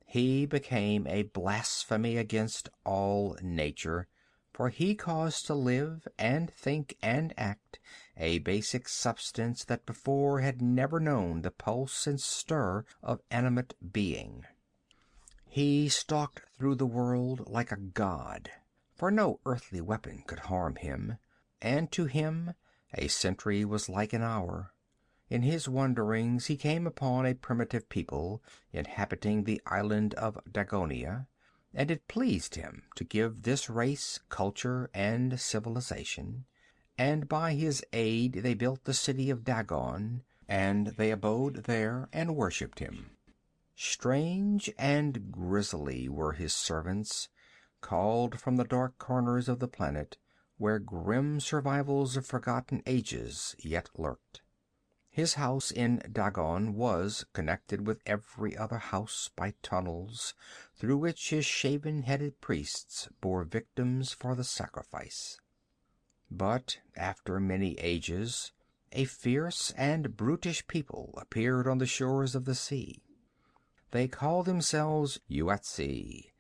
He became a blasphemy against all nature, for he caused to live and think and act a basic substance that before had never known the pulse and stir of animate being. He stalked through the world like a god, for no earthly weapon could harm him, and to him a century was like an hour. In his wanderings he came upon a primitive people inhabiting the island of Dagonia, and it pleased him to give this race culture and civilization, and by his aid they built the city of Dagon, and they abode there and worshipped him. Strange and grisly were his servants, called from the dark corners of the planet, where grim survivals of forgotten ages yet lurked. His house in Dagon was connected with every other house by tunnels, through which his shaven-headed priests bore victims for the sacrifice. But after many ages, a fierce and brutish people appeared on the shores of the sea. They called themselves Yuetsi,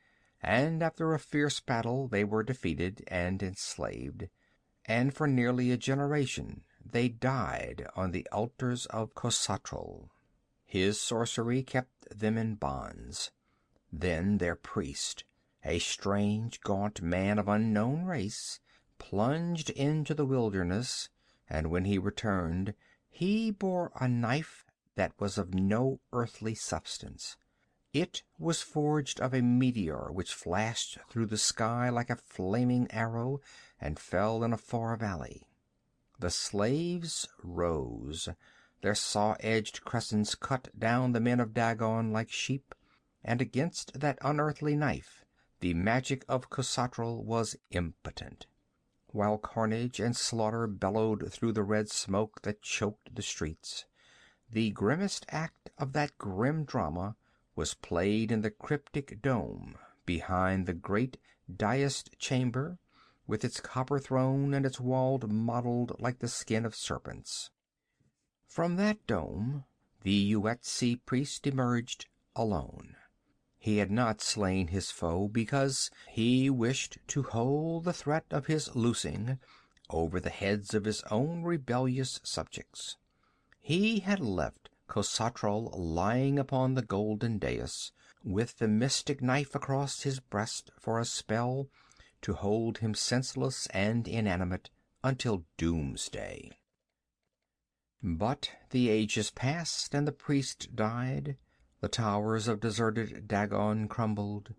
and after a fierce battle they were defeated and enslaved, and for nearly a generation they died on the altars of Khosatral. His sorcery kept them in bonds. Then their priest, a strange, gaunt man of unknown race, plunged into the wilderness, and when he returned, he bore a knife that was of no earthly substance. It was forged of a meteor which flashed through the sky like a flaming arrow and fell in a far valley. The slaves rose. Their saw-edged crescents cut down the men of Dagon like sheep, and against that unearthly knife the magic of Khosatral was impotent. While carnage and slaughter bellowed through the red smoke that choked the streets, the grimmest act of that grim drama was played in the cryptic dome behind the great daïsed chamber, with its copper throne and its walls mottled like the skin of serpents. From that dome the Yuetsi priest emerged alone. He had not slain his foe because he wished to hold the threat of his loosing over the heads of his own rebellious subjects. He had left Khosatral lying upon the golden dais, with the mystic knife across his breast for a spell to hold him senseless and inanimate until doomsday. But the ages passed and the priest died. The towers of deserted Dagon crumbled.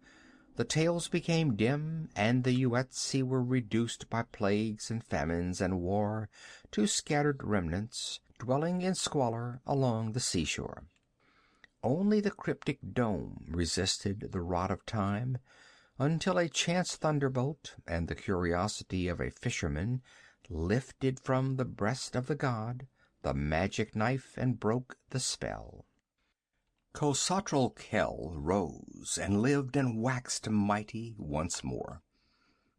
The tales became dim, and the Yuetsi were reduced by plagues and famines and war to scattered remnants, dwelling in squalor along the seashore. Only the cryptic dome resisted the rod of time, until a chance thunderbolt and the curiosity of a fisherman lifted from the breast of the god the magic knife and broke the spell. Khosatral Khel rose and lived and waxed mighty once more.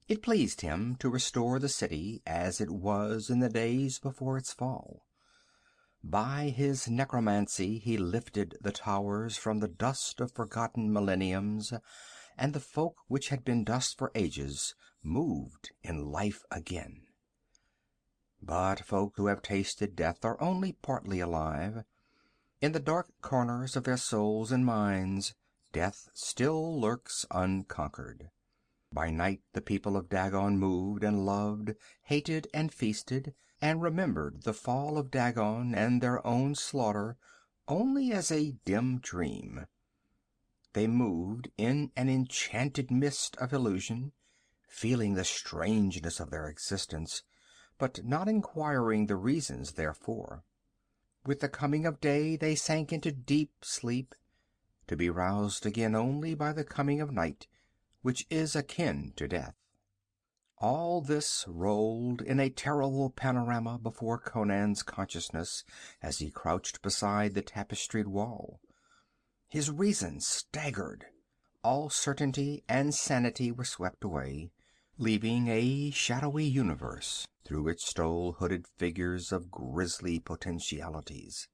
It pleased him to restore the city as it was in the days before its fall. By his necromancy he lifted the towers from the dust of forgotten millenniums, and the folk which had been dust for ages moved in life again. But folk who have tasted death are only partly alive. In the dark corners of their souls and minds, death still lurks unconquered. By night the people of Dagon moved and loved, hated and feasted, and remembered the fall of Dagon and their own slaughter only as a dim dream. They moved in an enchanted mist of illusion, feeling the strangeness of their existence, but not inquiring the reasons therefor. With the coming of day they sank into deep sleep, to be roused again only by the coming of night, which is akin to death. All this rolled in a terrible panorama before Conan's consciousness as he crouched beside the tapestried wall. His reason staggered. All certainty and sanity were swept away, leaving a shadowy universe through which stole hooded figures of grisly potentialities.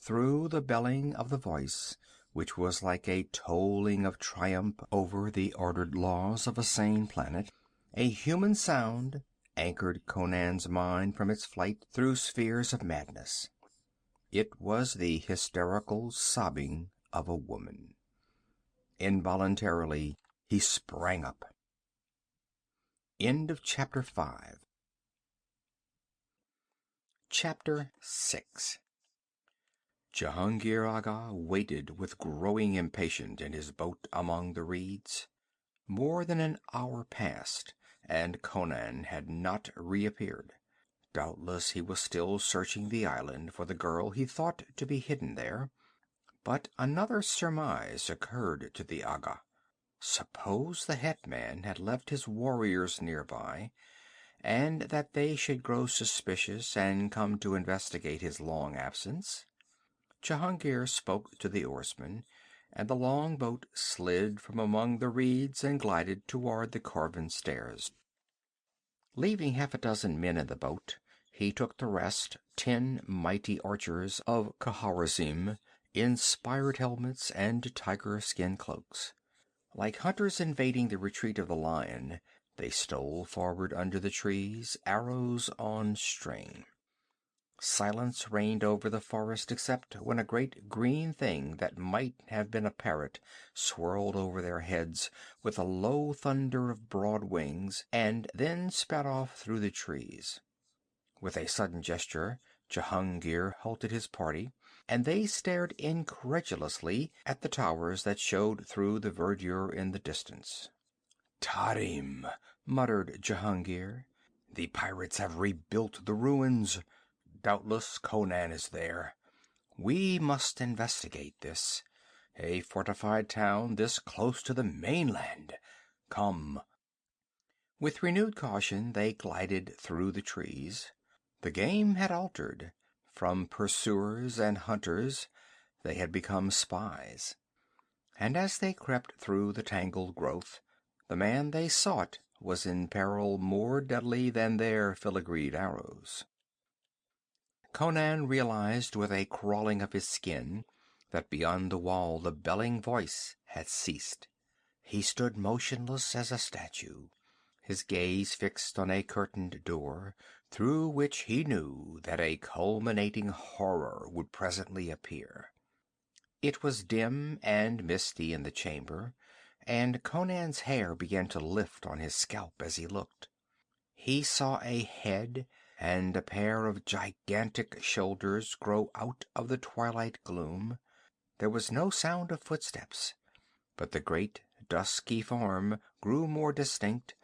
Through the belling of the voice, which was like a tolling of triumph over the ordered laws of a sane planet, a human sound anchored Conan's mind from its flight through spheres of madness. It was the hysterical sobbing of a woman. Involuntarily, he sprang up. End of chapter 5. Chapter 6. Jehungir Agha waited with growing impatience in his boat among the reeds. More than an hour passed, and Conan had not reappeared. Doubtless he was still searching the island for the girl he thought to be hidden there. But another surmise occurred to the Agha. Suppose the hetman had left his warriors nearby, and that they should grow suspicious and come to investigate his long absence? Jehungir spoke to the oarsman, and the long boat slid from among the reeds and glided toward the carven stairs. Leaving half a dozen men in the boat, he took the rest, 10 mighty archers of Khawarizm, in spired helmets and tiger skin cloaks. Like hunters invading the retreat of the lion, they stole forward under the trees, arrows on string. Silence reigned over the forest except when a great green thing that might have been a parrot swirled over their heads with a low thunder of broad wings, and then sped off through the trees. With a sudden gesture, Jehungir halted his party, and they stared incredulously at the towers that showed through the verdure in the distance. "Tarim," muttered Jehungir. "The pirates have rebuilt the ruins. Doubtless Conan is there. We must investigate this. A fortified town this close to the mainland. Come." With renewed caution they glided through the trees. The game had altered. From pursuers and hunters, they had become spies. And as they crept through the tangled growth, the man they sought was in peril more deadly than their filigreed arrows. Conan realized with a crawling of his skin that beyond the wall the belling voice had ceased. He stood motionless as a statue, his gaze fixed on a curtained door, through which he knew that a culminating horror would presently appear. It was dim and misty in the chamber, and Conan's hair began to lift on his scalp as he looked. He saw a head and a pair of gigantic shoulders grow out of the twilight gloom. There was no sound of footsteps, but the great dusky form grew more distinct,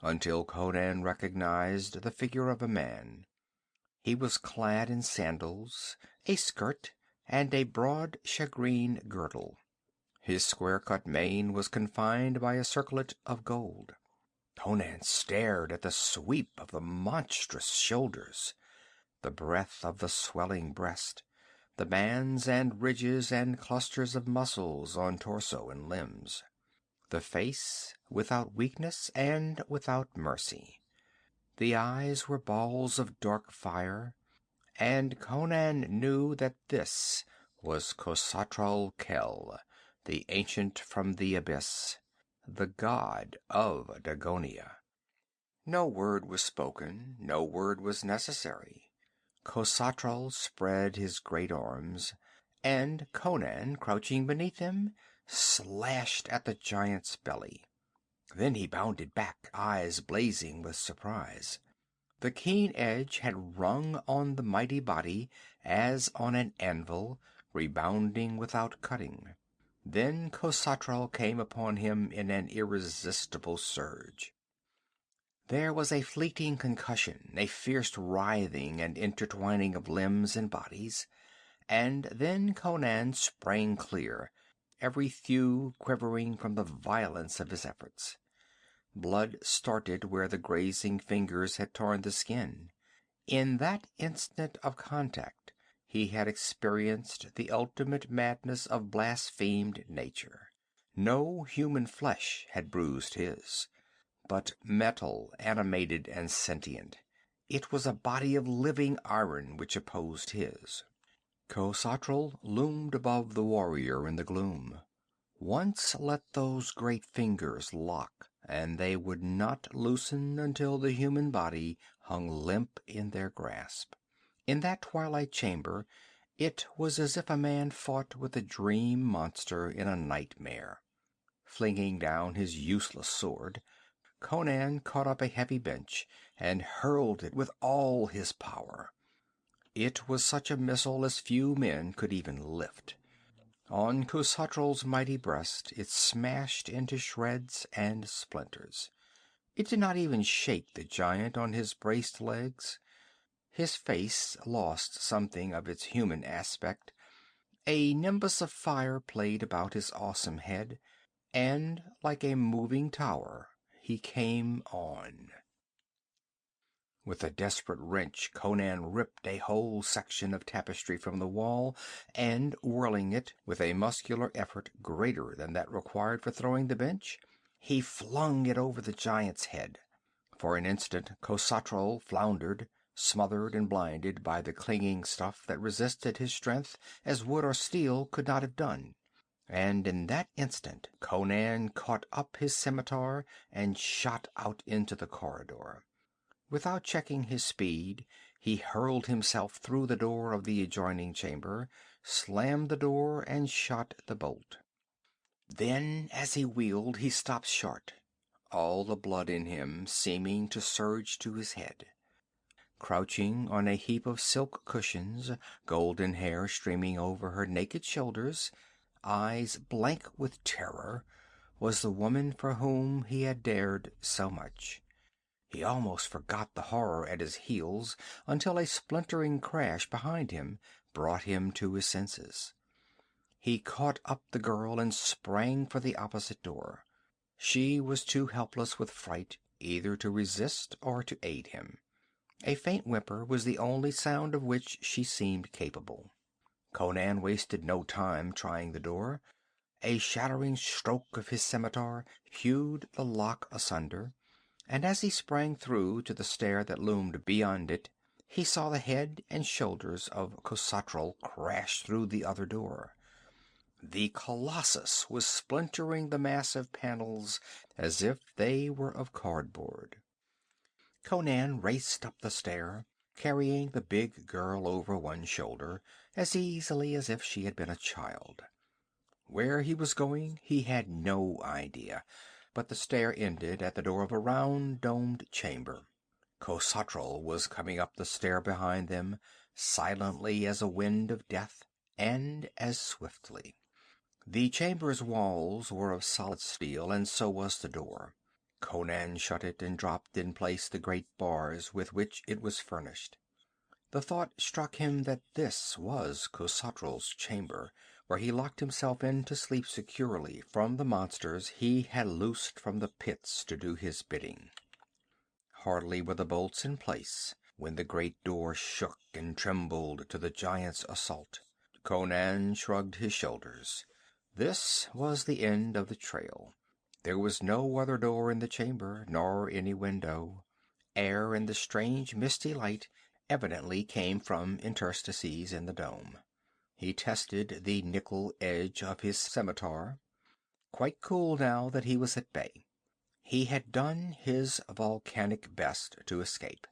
until Conan recognized the figure of a man. He was clad in sandals, a skirt, and a broad shagreen girdle. His square-cut mane was confined by a circlet of gold. Conan stared at the sweep of the monstrous shoulders, the breadth of the swelling breast, the bands and ridges and clusters of muscles on torso and limbs. The face without weakness and without mercy. The eyes were balls of dark fire, and Conan knew that this was Khosatral Khel, the ancient from the abyss, the god of Dagonia. No word was spoken, no word was necessary. Khosatral spread his great arms, and Conan, crouching beneath them, slashed at the giant's belly. Then he bounded back, eyes blazing with surprise. The keen edge had rung on the mighty body as on an anvil, rebounding without cutting. Then Khosatral came upon him in an irresistible surge. There was a fleeting concussion, a fierce writhing and intertwining of limbs and bodies, and then Conan sprang clear, every thew quivering from the violence of his efforts. Blood started where the grazing fingers had torn the skin. In that instant of contact he had experienced the ultimate madness of blasphemed nature. No human flesh had bruised his, but metal, animated and sentient. It was a body of living iron which opposed his. Khosatral loomed above the warrior in the gloom. Once let those great fingers lock, and they would not loosen until the human body hung limp in their grasp. In that twilight chamber it was as if a man fought with a dream monster in a nightmare. Flinging down his useless sword, Conan caught up a heavy bench and hurled it with all his power. It was such a missile as few men could even lift. On Khosatral's mighty breast it smashed into shreds and splinters. It did not even shake the giant on his braced legs. His face lost something of its human aspect. A nimbus of fire played about his awesome head, and like a moving tower he came on. With a desperate wrench, Conan ripped a whole section of tapestry from the wall, and whirling it, with a muscular effort greater than that required for throwing the bench, he flung it over the giant's head. For an instant Khosatral floundered, smothered and blinded by the clinging stuff that resisted his strength as wood or steel could not have done. And in that instant Conan caught up his scimitar and shot out into the corridor. Without checking his speed, he hurled himself through the door of the adjoining chamber, slammed the door, and shot the bolt. Then, as he wheeled, he stopped short, all the blood in him seeming to surge to his head. Crouching on a heap of silk cushions, golden hair streaming over her naked shoulders, eyes blank with terror, was the woman for whom he had dared so much. He almost forgot the horror at his heels until a splintering crash behind him brought him to his senses. He caught up the girl and sprang for the opposite door. She was too helpless with fright either to resist or to aid him. A faint whimper was the only sound of which she seemed capable. Conan wasted no time trying the door. A shattering stroke of his scimitar hewed the lock asunder, and as he sprang through to the stair that loomed beyond it, he saw the head and shoulders of Khosatral crash through the other door. The colossus was splintering the massive panels as if they were of cardboard. Conan raced up the stair, carrying the big girl over one shoulder as easily as if she had been a child. Where he was going he had no idea, but the stair ended at the door of a round domed chamber. Khosatral was coming up the stair behind them, silently as a wind of death, and as swiftly. The chamber's walls were of solid steel, and so was the door. Conan shut it and dropped in place the great bars with which it was furnished. The thought struck him that this was Khosatral's chamber, where he locked himself in to sleep securely from the monsters he had loosed from the pits to do his bidding. Hardly were the bolts in place when the great door shook and trembled to the giant's assault. Conan shrugged his shoulders. This was the end of the trail. There was no other door in the chamber, nor any window. Air and the strange misty light evidently came from interstices in the dome. He tested the nickel edge of his scimitar, quite cool now that he was at bay. He had done his volcanic best to escape.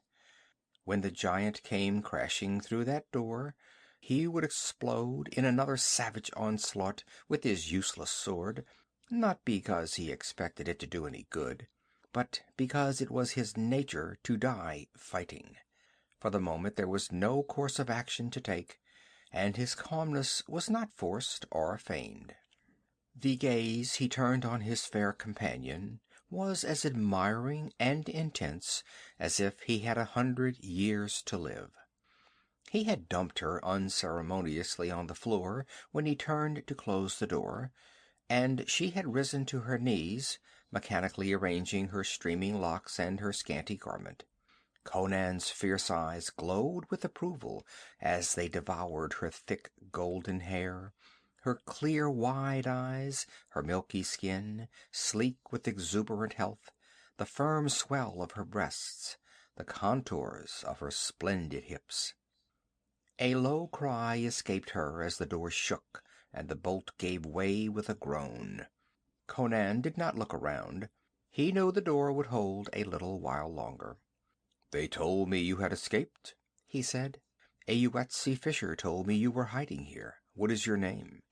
When the giant came crashing through that door, he would explode in another savage onslaught with his useless sword, not because he expected it to do any good, but because it was his nature to die fighting. For the moment there was no course of action to take, and his calmness was not forced or feigned. The gaze he turned on his fair companion was as admiring and intense as if he had 100 years to live. He had dumped her unceremoniously on the floor when he turned to close the door, and she had risen to her knees, mechanically arranging her streaming locks and her scanty garment. Conan's fierce eyes glowed with approval as they devoured her thick golden hair, her clear wide eyes, her milky skin, sleek with exuberant health, the firm swell of her breasts, the contours of her splendid hips. A low cry escaped her as the door shook and the bolt gave way with a groan. Conan did not look around. He knew the door would hold a little while longer. "They told me you had escaped," he said. "A Yuetshi fisher told me you were hiding here. What is your name?"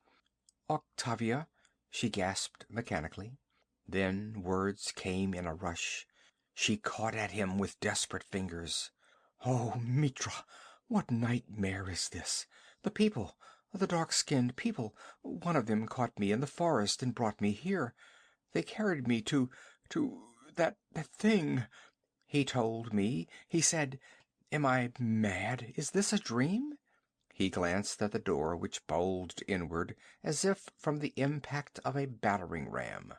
"Octavia," she gasped mechanically. Then words came in a rush. She caught at him with desperate fingers. "Oh, Mitra, what nightmare is this? The dark-skinned people, one of them caught me in the forest and brought me here. They carried me to that thing. He told me, he said, am I mad? Is this a dream?" He glanced at the door, which bulged inward as if from the impact of a battering ram.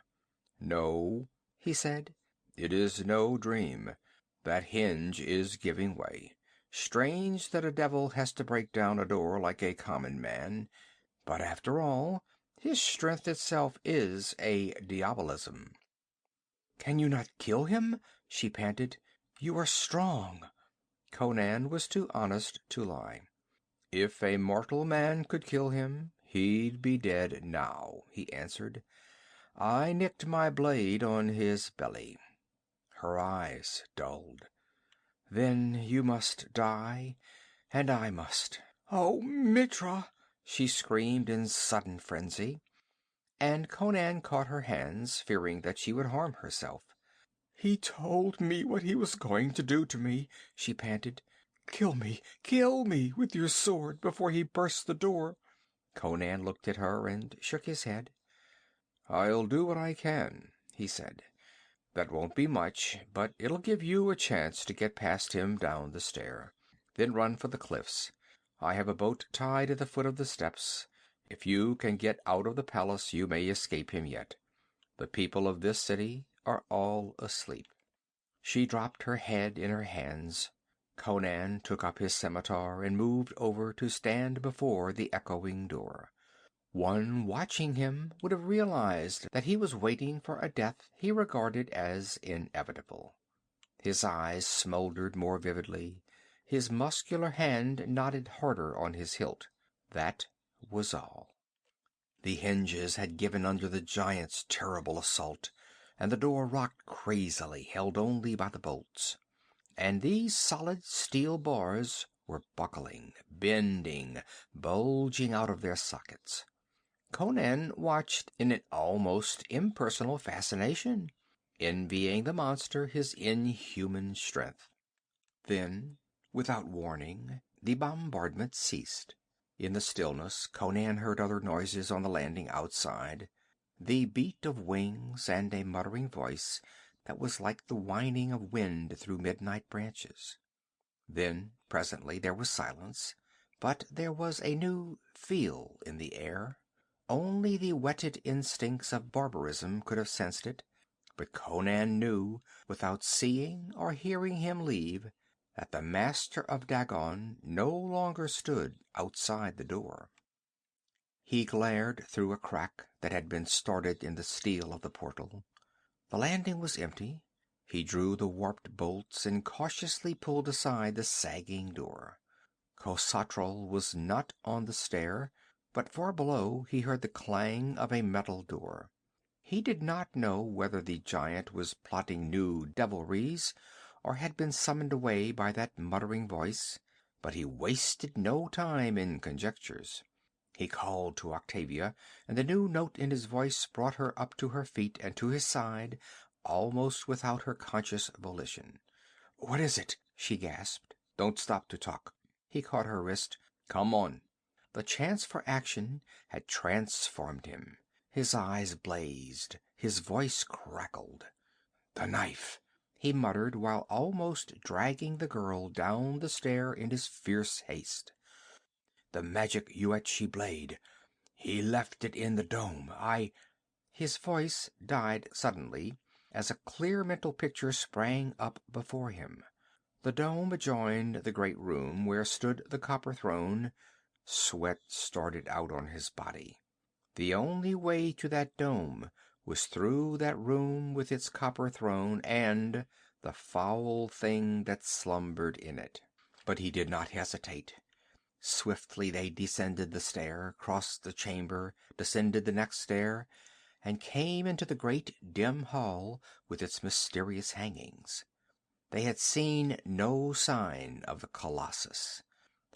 "No," he said, "it is no dream. That hinge is giving way. Strange that a devil has to break down a door like a common man. But after all, his strength itself is a diabolism." "Can you not kill him?" she panted. "You are strong." Conan was too honest to lie. "If a mortal man could kill him, he'd be dead now," he answered. "I nicked my blade on his belly." Her eyes dulled. "Then you must die, and I must." "Oh, Mitra!" she screamed in sudden frenzy, and Conan caught her hands, fearing that she would harm herself. "He told me what he was going to do to me," she panted. Kill me with your sword before he bursts the door." Conan looked at her and shook his head. "I'll do what I can," he said. "That won't be much, but it'll give you a chance to get past him down the stair. Then run for the cliffs. I have a boat tied at the foot of the steps. If you can get out of the palace, you may escape him yet. The people of this city are all asleep." She dropped her head in her hands. Conan took up his scimitar and moved over to stand before the echoing door. One watching him would have realized that he was waiting for a death he regarded as inevitable. His eyes smoldered more vividly. His muscular hand knotted harder on his hilt. That was all. The hinges had given under the giant's terrible assault, and the door rocked crazily, held only by the bolts. And these solid steel bars were buckling, bending, bulging out of their sockets. Conan watched in an almost impersonal fascination, envying the monster his inhuman strength. Then, without warning, the bombardment ceased. In the stillness, Conan heard other noises on the landing outside, the beat of wings and a muttering voice that was like the whining of wind through midnight branches. Then, presently, there was silence, but there was a new feel in the air. Only the whetted instincts of barbarism could have sensed it, But Conan knew, without seeing or hearing him leave, that the master of Dagon no longer stood outside the door. He glared through a crack that had been started in the steel of the portal. The landing was empty. He drew the warped bolts and cautiously pulled aside the sagging door. Khosatral was not on the stair, but far below he heard the clang of a metal door. He did not know whether the giant was plotting new devilries or had been summoned away by that muttering voice, but he wasted no time in conjectures. He called to Octavia, and the new note in his voice brought her up to her feet and to his side, almost without her conscious volition. "What is it?" she gasped. "Don't stop to talk." He caught her wrist. "Come on." The chance for action had transformed him. His eyes blazed, his voice crackled. "The knife," he muttered while almost dragging the girl down the stair in his fierce haste. "The magic Yuetshi blade. He left it in the dome. His voice died suddenly as a clear mental picture sprang up before him. The dome adjoined the great room where stood the copper throne. Sweat started out on his body. The only way to that dome was through that room with its copper throne and the foul thing that slumbered in it. But he did not hesitate. Swiftly they descended the stair, crossed the chamber, descended the next stair, and came into the great dim hall with its mysterious hangings. They had seen no sign of the Colossus.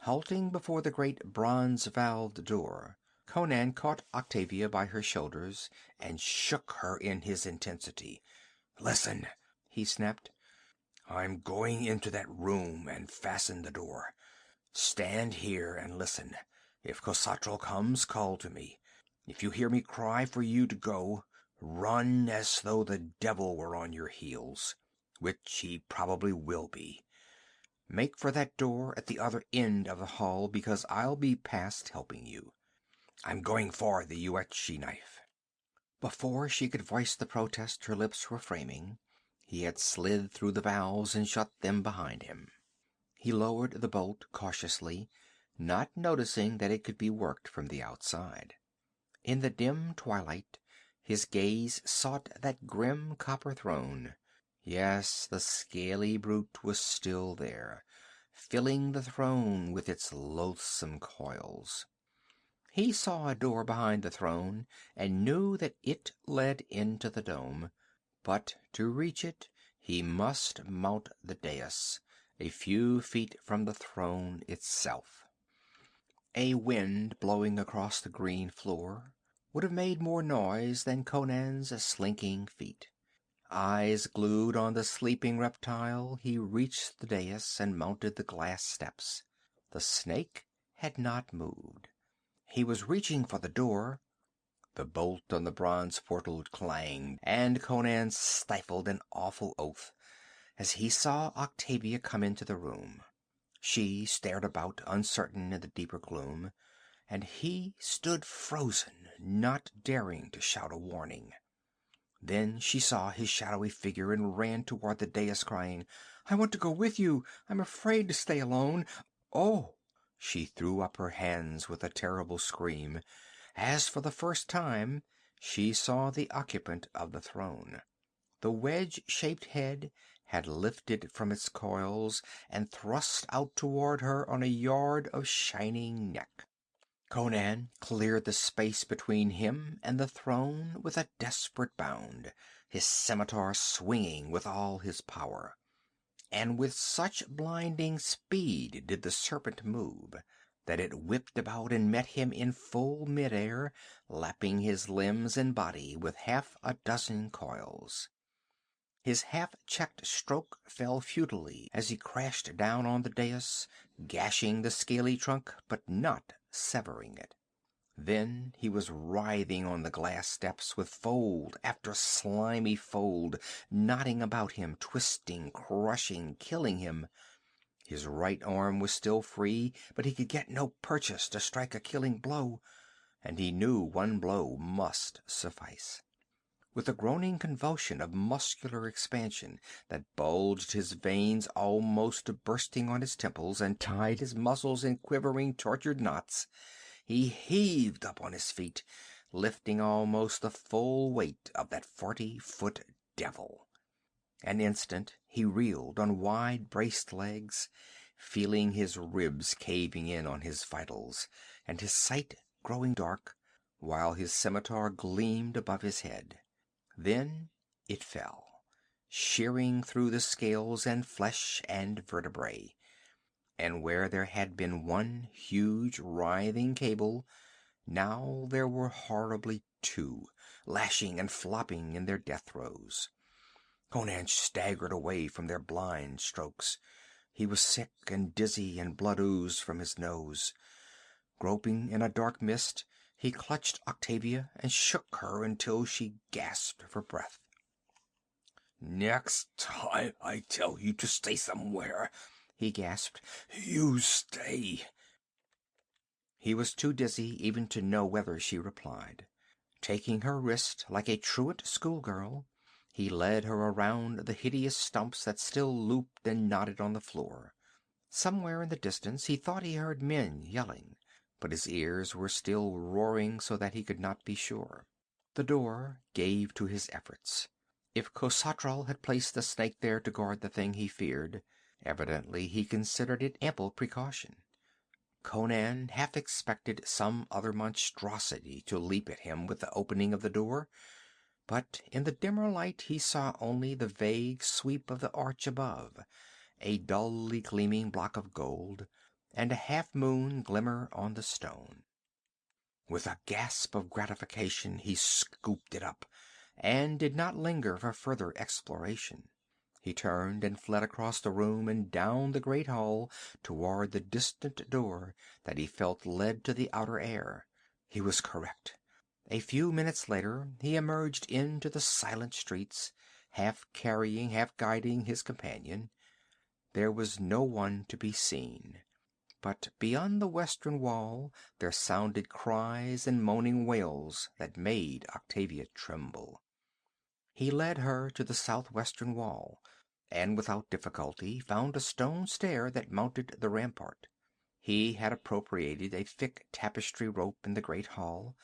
Halting before the great bronze-valved door, Conan caught Octavia by her shoulders and shook her in his intensity. "Listen," he snapped. "I'm going into that room and fasten the door. Stand here and listen. If Khosatral comes, call to me. If you hear me cry for you to go, run as though the devil were on your heels, which he probably will be. Make for that door at the other end of the hall, because I'll be past helping you. I'm going for the Yuetshi knife." Before she could voice the protest her lips were framing, he had slid through the valves and shut them behind him. He lowered the bolt cautiously, not noticing that it could be worked from the outside. In the dim twilight, his gaze sought that grim copper throne. Yes, the scaly brute was still there, filling the throne with its loathsome coils. He saw a door behind the throne and knew that it led into the dome, but to reach it he must mount the dais, a few feet from the throne itself. A wind blowing across the green floor would have made more noise than Conan's slinking feet. Eyes glued on the sleeping reptile, he reached the dais and mounted the glass steps. The snake had not moved. He was reaching for the door. The bolt on the bronze portal clanged, and Conan stifled an awful oath as he saw Octavia come into the room. She stared about, uncertain in the deeper gloom, and he stood frozen, not daring to shout a warning. Then she saw his shadowy figure and ran toward the dais, crying, "I want to go with you! I'm afraid to stay alone! Oh!" She threw up her hands with a terrible scream, as for the first time she saw the occupant of the throne. The wedge-shaped head had lifted from its coils and thrust out toward her on a yard of shining neck. Conan cleared the space between him and the throne with a desperate bound, his scimitar swinging with all his power. And with such blinding speed did the serpent move, that it whipped about and met him in full mid-air, lapping his limbs and body with half a dozen coils. His half-checked stroke fell futilely as he crashed down on the dais, gashing the scaly trunk, but not severing it. Then he was writhing on the glass steps with fold after slimy fold knotting about him, twisting, crushing, killing him. His right arm was still free, but he could get no purchase to strike a killing blow, and he knew one blow must suffice. With a groaning convulsion of muscular expansion that bulged his veins almost to bursting on his temples and tied his muscles in quivering, tortured knots, he heaved up on his feet, lifting almost the full weight of that 40-foot devil. An instant he reeled on wide-braced legs, feeling his ribs caving in on his vitals, and his sight growing dark, while his scimitar gleamed above his head. Then it fell, shearing through the scales and flesh and vertebrae, and where there had been one huge writhing cable, now there were horribly two, lashing and flopping in their death throes. Conan staggered away from their blind strokes. He was sick and dizzy, and blood oozed from his nose. Groping in a dark mist, he clutched Octavia and shook her until she gasped for breath. "Next time I tell you to stay somewhere," he gasped, "you stay." He was too dizzy even to know whether she replied. Taking her wrist like a truant schoolgirl, he led her around the hideous stumps that still looped and knotted on the floor. Somewhere in the distance he thought he heard men yelling, but his ears were still roaring so that he could not be sure. The door gave to his efforts. If Khosatral had placed the snake there to guard the thing he feared, evidently he considered it ample precaution. Conan half expected some other monstrosity to leap at him with the opening of the door, but in the dimmer light he saw only the vague sweep of the arch above, a dully gleaming block of gold, and a half-moon glimmer on the stone. With a gasp of gratification he scooped it up, and did not linger for further exploration. He turned and fled across the room and down the great hall toward the distant door that he felt led to the outer air. He was correct. A few minutes later he emerged into the silent streets, half carrying, half guiding his companion. There was no one to be seen, but beyond the western wall there sounded cries and moaning wails that made Octavia tremble. He led her to the southwestern wall, and without difficulty found a stone stair that mounted the rampart. He had appropriated a thick tapestry rope in the great hall,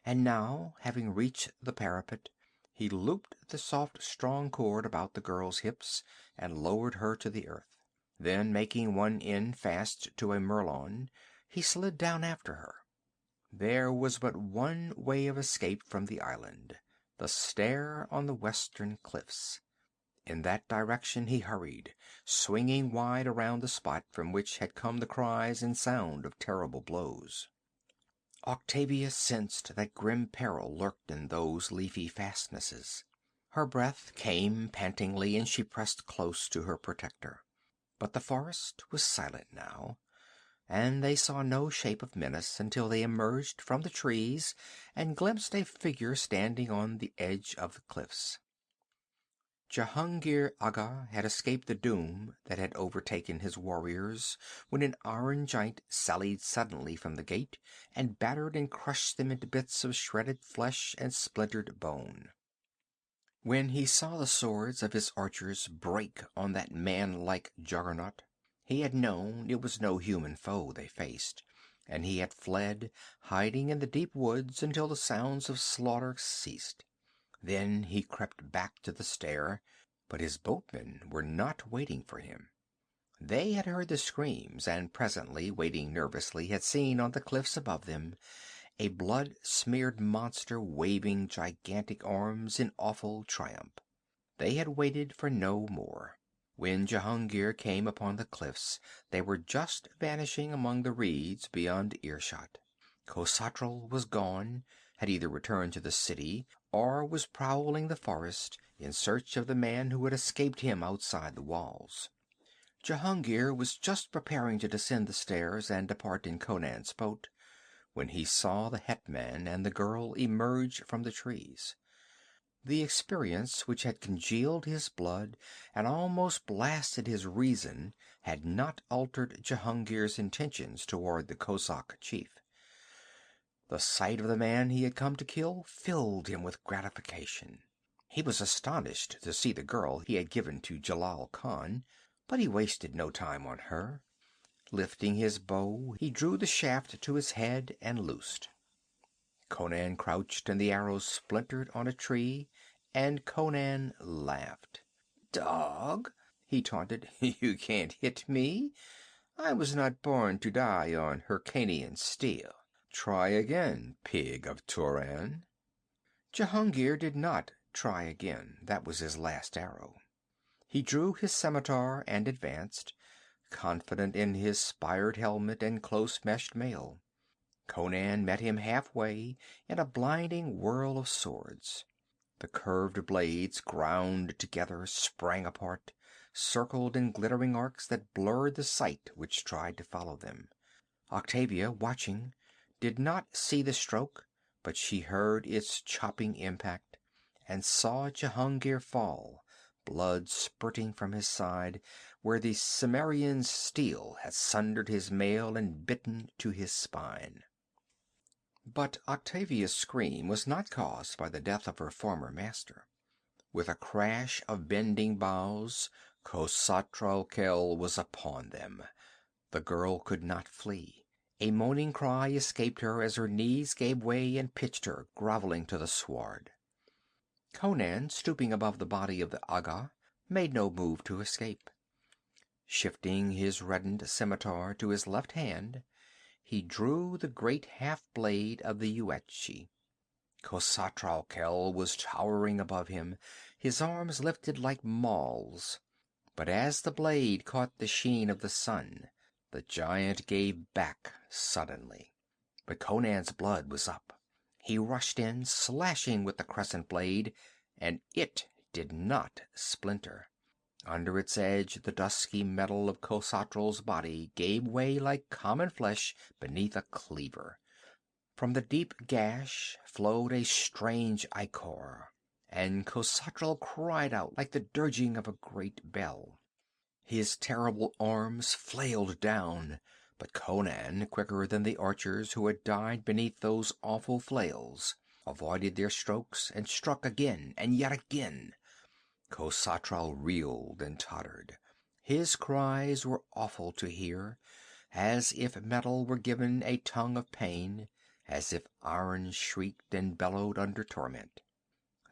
and now, having reached the parapet, he looped the soft, strong cord about the girl's hips and lowered her to the earth. Then, making one end fast to a merlon, he slid down after her. There was but one way of escape from the island, the stair on the western cliffs. In that direction he hurried, swinging wide around the spot from which had come the cries and sound of terrible blows. Octavia sensed that grim peril lurked in those leafy fastnesses. Her breath came pantingly, and she pressed close to her protector. But the forest was silent now, and they saw no shape of menace until they emerged from the trees and glimpsed a figure standing on the edge of the cliffs. Jehungir Agha had escaped the doom that had overtaken his warriors when an iron giant sallied suddenly from the gate and battered and crushed them into bits of shredded flesh and splintered bone. When he saw the swords of his archers break on that man-like juggernaut, he had known it was no human foe they faced, and he had fled, hiding in the deep woods until the sounds of slaughter ceased. Then he crept back to the stair, but his boatmen were not waiting for him. They had heard the screams, and presently, waiting nervously, had seen on the cliffs above them a blood-smeared monster waving gigantic arms in awful triumph. They had waited for no more. When Jehungir came upon the cliffs, they were just vanishing among the reeds beyond earshot. Khosatral was gone, had either returned to the city, or was prowling the forest in search of the man who had escaped him outside the walls. Jehungir was just preparing to descend the stairs and depart in Conan's boat, when he saw the hetman and the girl emerge from the trees. The experience which had congealed his blood and almost blasted his reason had not altered Jehungir's intentions toward the Kozak chief. The sight of the man he had come to kill filled him with gratification. He was astonished to see the girl he had given to Jelal Khan, but he wasted no time on her. Lifting his bow, he drew the shaft to his head and loosed. Conan crouched, and the arrow splintered on a tree, and Conan laughed. "Dog," he taunted, "you can't hit me. I was not born to die on Hyrkanian steel. Try again, pig of Turan." Jehungir did not try again. That was his last arrow. He drew his scimitar and advanced, confident in his spired helmet and close-meshed mail. Conan met him halfway in a blinding whirl of swords. The curved blades ground together, sprang apart, circled in glittering arcs that blurred the sight which tried to follow them. Octavia, watching, did not see the stroke, but she heard its chopping impact, and saw Jehungir fall, blood spurting from his side, where the Cimmerian's steel had sundered his mail and bitten to his spine. But Octavia's scream was not caused by the death of her former master. With a crash of bending boughs, Khosatral Khel was upon them. The girl could not flee. A moaning cry escaped her as her knees gave way and pitched her groveling to the sward. Conan, stooping above the body of the Aga, made no move to escape. Shifting his reddened scimitar to his left hand, he drew the great half-blade of the Yuetshi. Khosatral Khel was towering above him, his arms lifted like mauls. But as the blade caught the sheen of the sun, the giant gave back suddenly. But Conan's blood was up. He rushed in, slashing with the crescent blade, and it did not splinter. Under its edge, the dusky metal of Khosatral's body gave way like common flesh beneath a cleaver. From the deep gash flowed a strange ichor, and Khosatral cried out like the dirging of a great bell. His terrible arms flailed down, but Conan, quicker than the archers who had died beneath those awful flails, avoided their strokes and struck again and yet again. Khosatral reeled and tottered. His cries were awful to hear, as if metal were given a tongue of pain, as if iron shrieked and bellowed under torment.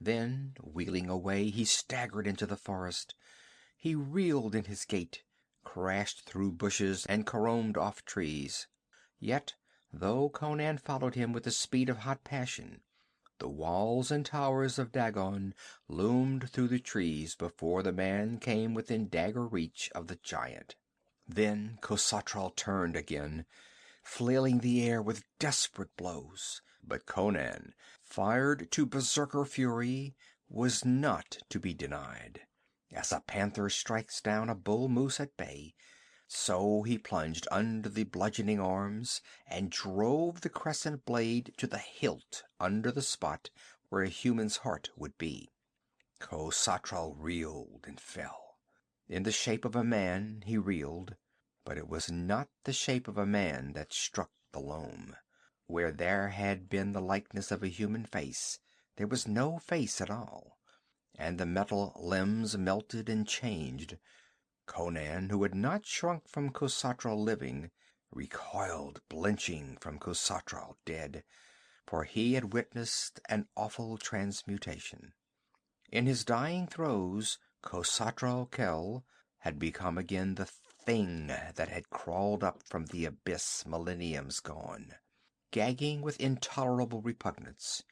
Then, wheeling away, he staggered into the forest. He reeled in his gait, crashed through bushes and caromed off trees. Yet, though Conan followed him with the speed of hot passion, the walls and towers of Dagon loomed through the trees before the man came within dagger reach of the giant. Then Khosatral turned again, flailing the air with desperate blows. But Conan, fired to berserker fury, was not to be denied. As a panther strikes down a bull moose at bay, so he plunged under the bludgeoning arms and drove the crescent blade to the hilt under the spot where a human's heart would be. Khosatral reeled and fell. In the shape of a man he reeled, but it was not the shape of a man that struck the loam. Where there had been the likeness of a human face, there was no face at all, and the metal limbs melted and changed. Conan, who had not shrunk from Khosatral living, recoiled blenching from Khosatral dead, for he had witnessed an awful transmutation. In his dying throes, Khosatral Khel had become again the thing that had crawled up from the abyss millenniums gone. Gagging with intolerable repugnance,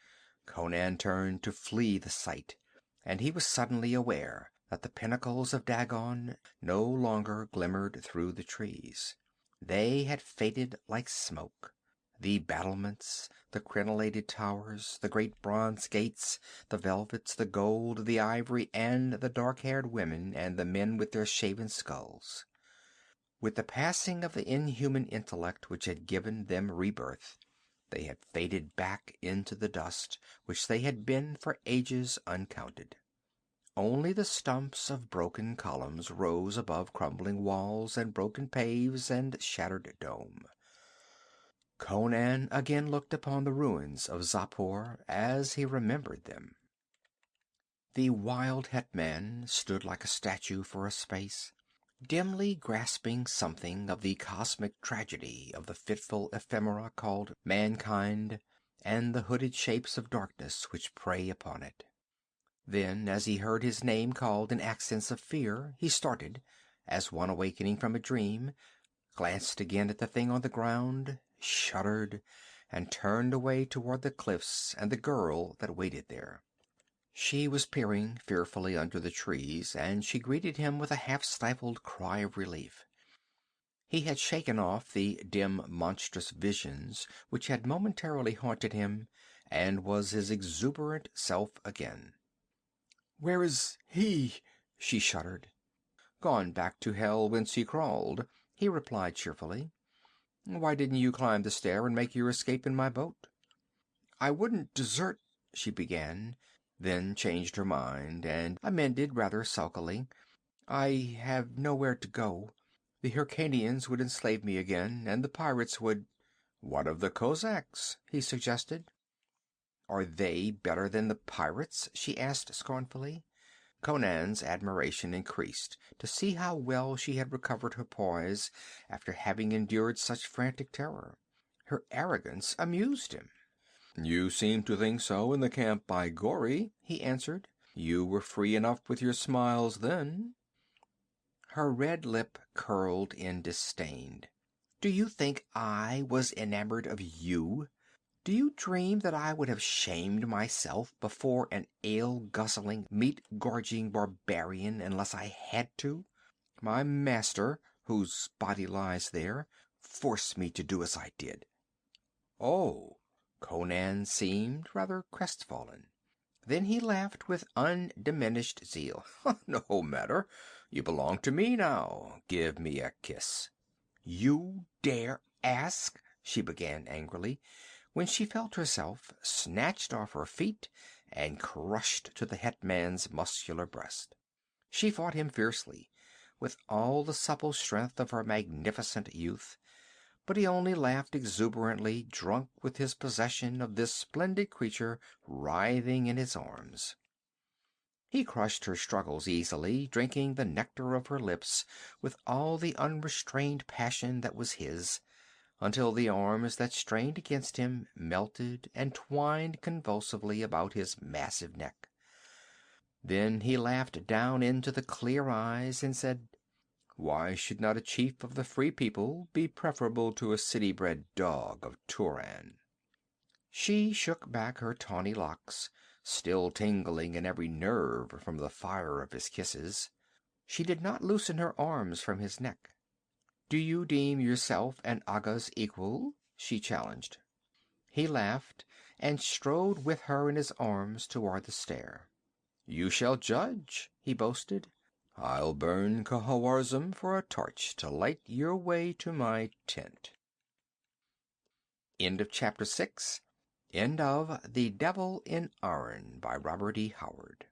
Conan turned to flee the sight, and he was suddenly aware that the pinnacles of Dagon no longer glimmered through the trees. They had faded like smoke. The battlements, the crenellated towers, the great bronze gates, the velvets, the gold, the ivory, and the dark-haired women and the men with their shaven skulls. With the passing of the inhuman intellect which had given them rebirth, they had faded back into the dust which they had been for ages uncounted. Only the stumps of broken columns rose above crumbling walls and broken paves and shattered dome. Conan again looked upon the ruins of Xapur as he remembered them. The wild hetman stood like a statue for a space, dimly grasping something of the cosmic tragedy of the fitful ephemera called mankind, and the hooded shapes of darkness which prey upon it. Then, as he heard his name called in accents of fear, he started, as one awakening from a dream, glanced again at the thing on the ground, shuddered, and turned away toward the cliffs and the girl that waited there. She was peering fearfully under the trees, and she greeted him with a half-stifled cry of relief. He had shaken off the dim, monstrous visions which had momentarily haunted him, and was his exuberant self again. "Where is he?" she shuddered. "Gone back to hell whence he crawled," he replied cheerfully. "Why didn't you climb the stair and make your escape in my boat?" "I wouldn't desert," she began, then changed her mind, and amended rather sulkily. "I have nowhere to go. The Hyrkanians would enslave me again, and the pirates would—" "What of the Cossacks?" he suggested. "Are they better than the pirates?" she asked scornfully. Conan's admiration increased to see how well she had recovered her poise after having endured such frantic terror. Her arrogance amused him. "You seemed to think so in the camp by Gori," he answered. "You were free enough with your smiles then." Her red lip curled in disdain. "Do you think I was enamored of you? Do you dream that I would have shamed myself before an ale-guzzling, meat-gorging barbarian unless I had to? My master, whose body lies there, forced me to do as I did." "Oh." Conan seemed rather crestfallen. Then he laughed with undiminished zeal. "No matter. You belong to me now. Give me a kiss." "You dare ask?" she began angrily, when she felt herself snatched off her feet and crushed to the hetman's muscular breast. She fought him fiercely, with all the supple strength of her magnificent youth, but he only laughed exuberantly, drunk with his possession of this splendid creature writhing in his arms. He crushed her struggles easily, drinking the nectar of her lips with all the unrestrained passion that was his, until the arms that strained against him melted and twined convulsively about his massive neck. Then he laughed down into the clear eyes and said, "Why should not a chief of the Free People be preferable to a city-bred dog of Turan?" She shook back her tawny locks, still tingling in every nerve from the fire of his kisses. She did not loosen her arms from his neck. "Do you deem yourself an Agha's equal?" she challenged. He laughed and strode with her in his arms toward the stair. "You shall judge," he boasted. "I'll burn Khawarizm for a torch to light your way to my tent." End of Chapter 6. End of The Devil in Iron by Robert E. Howard.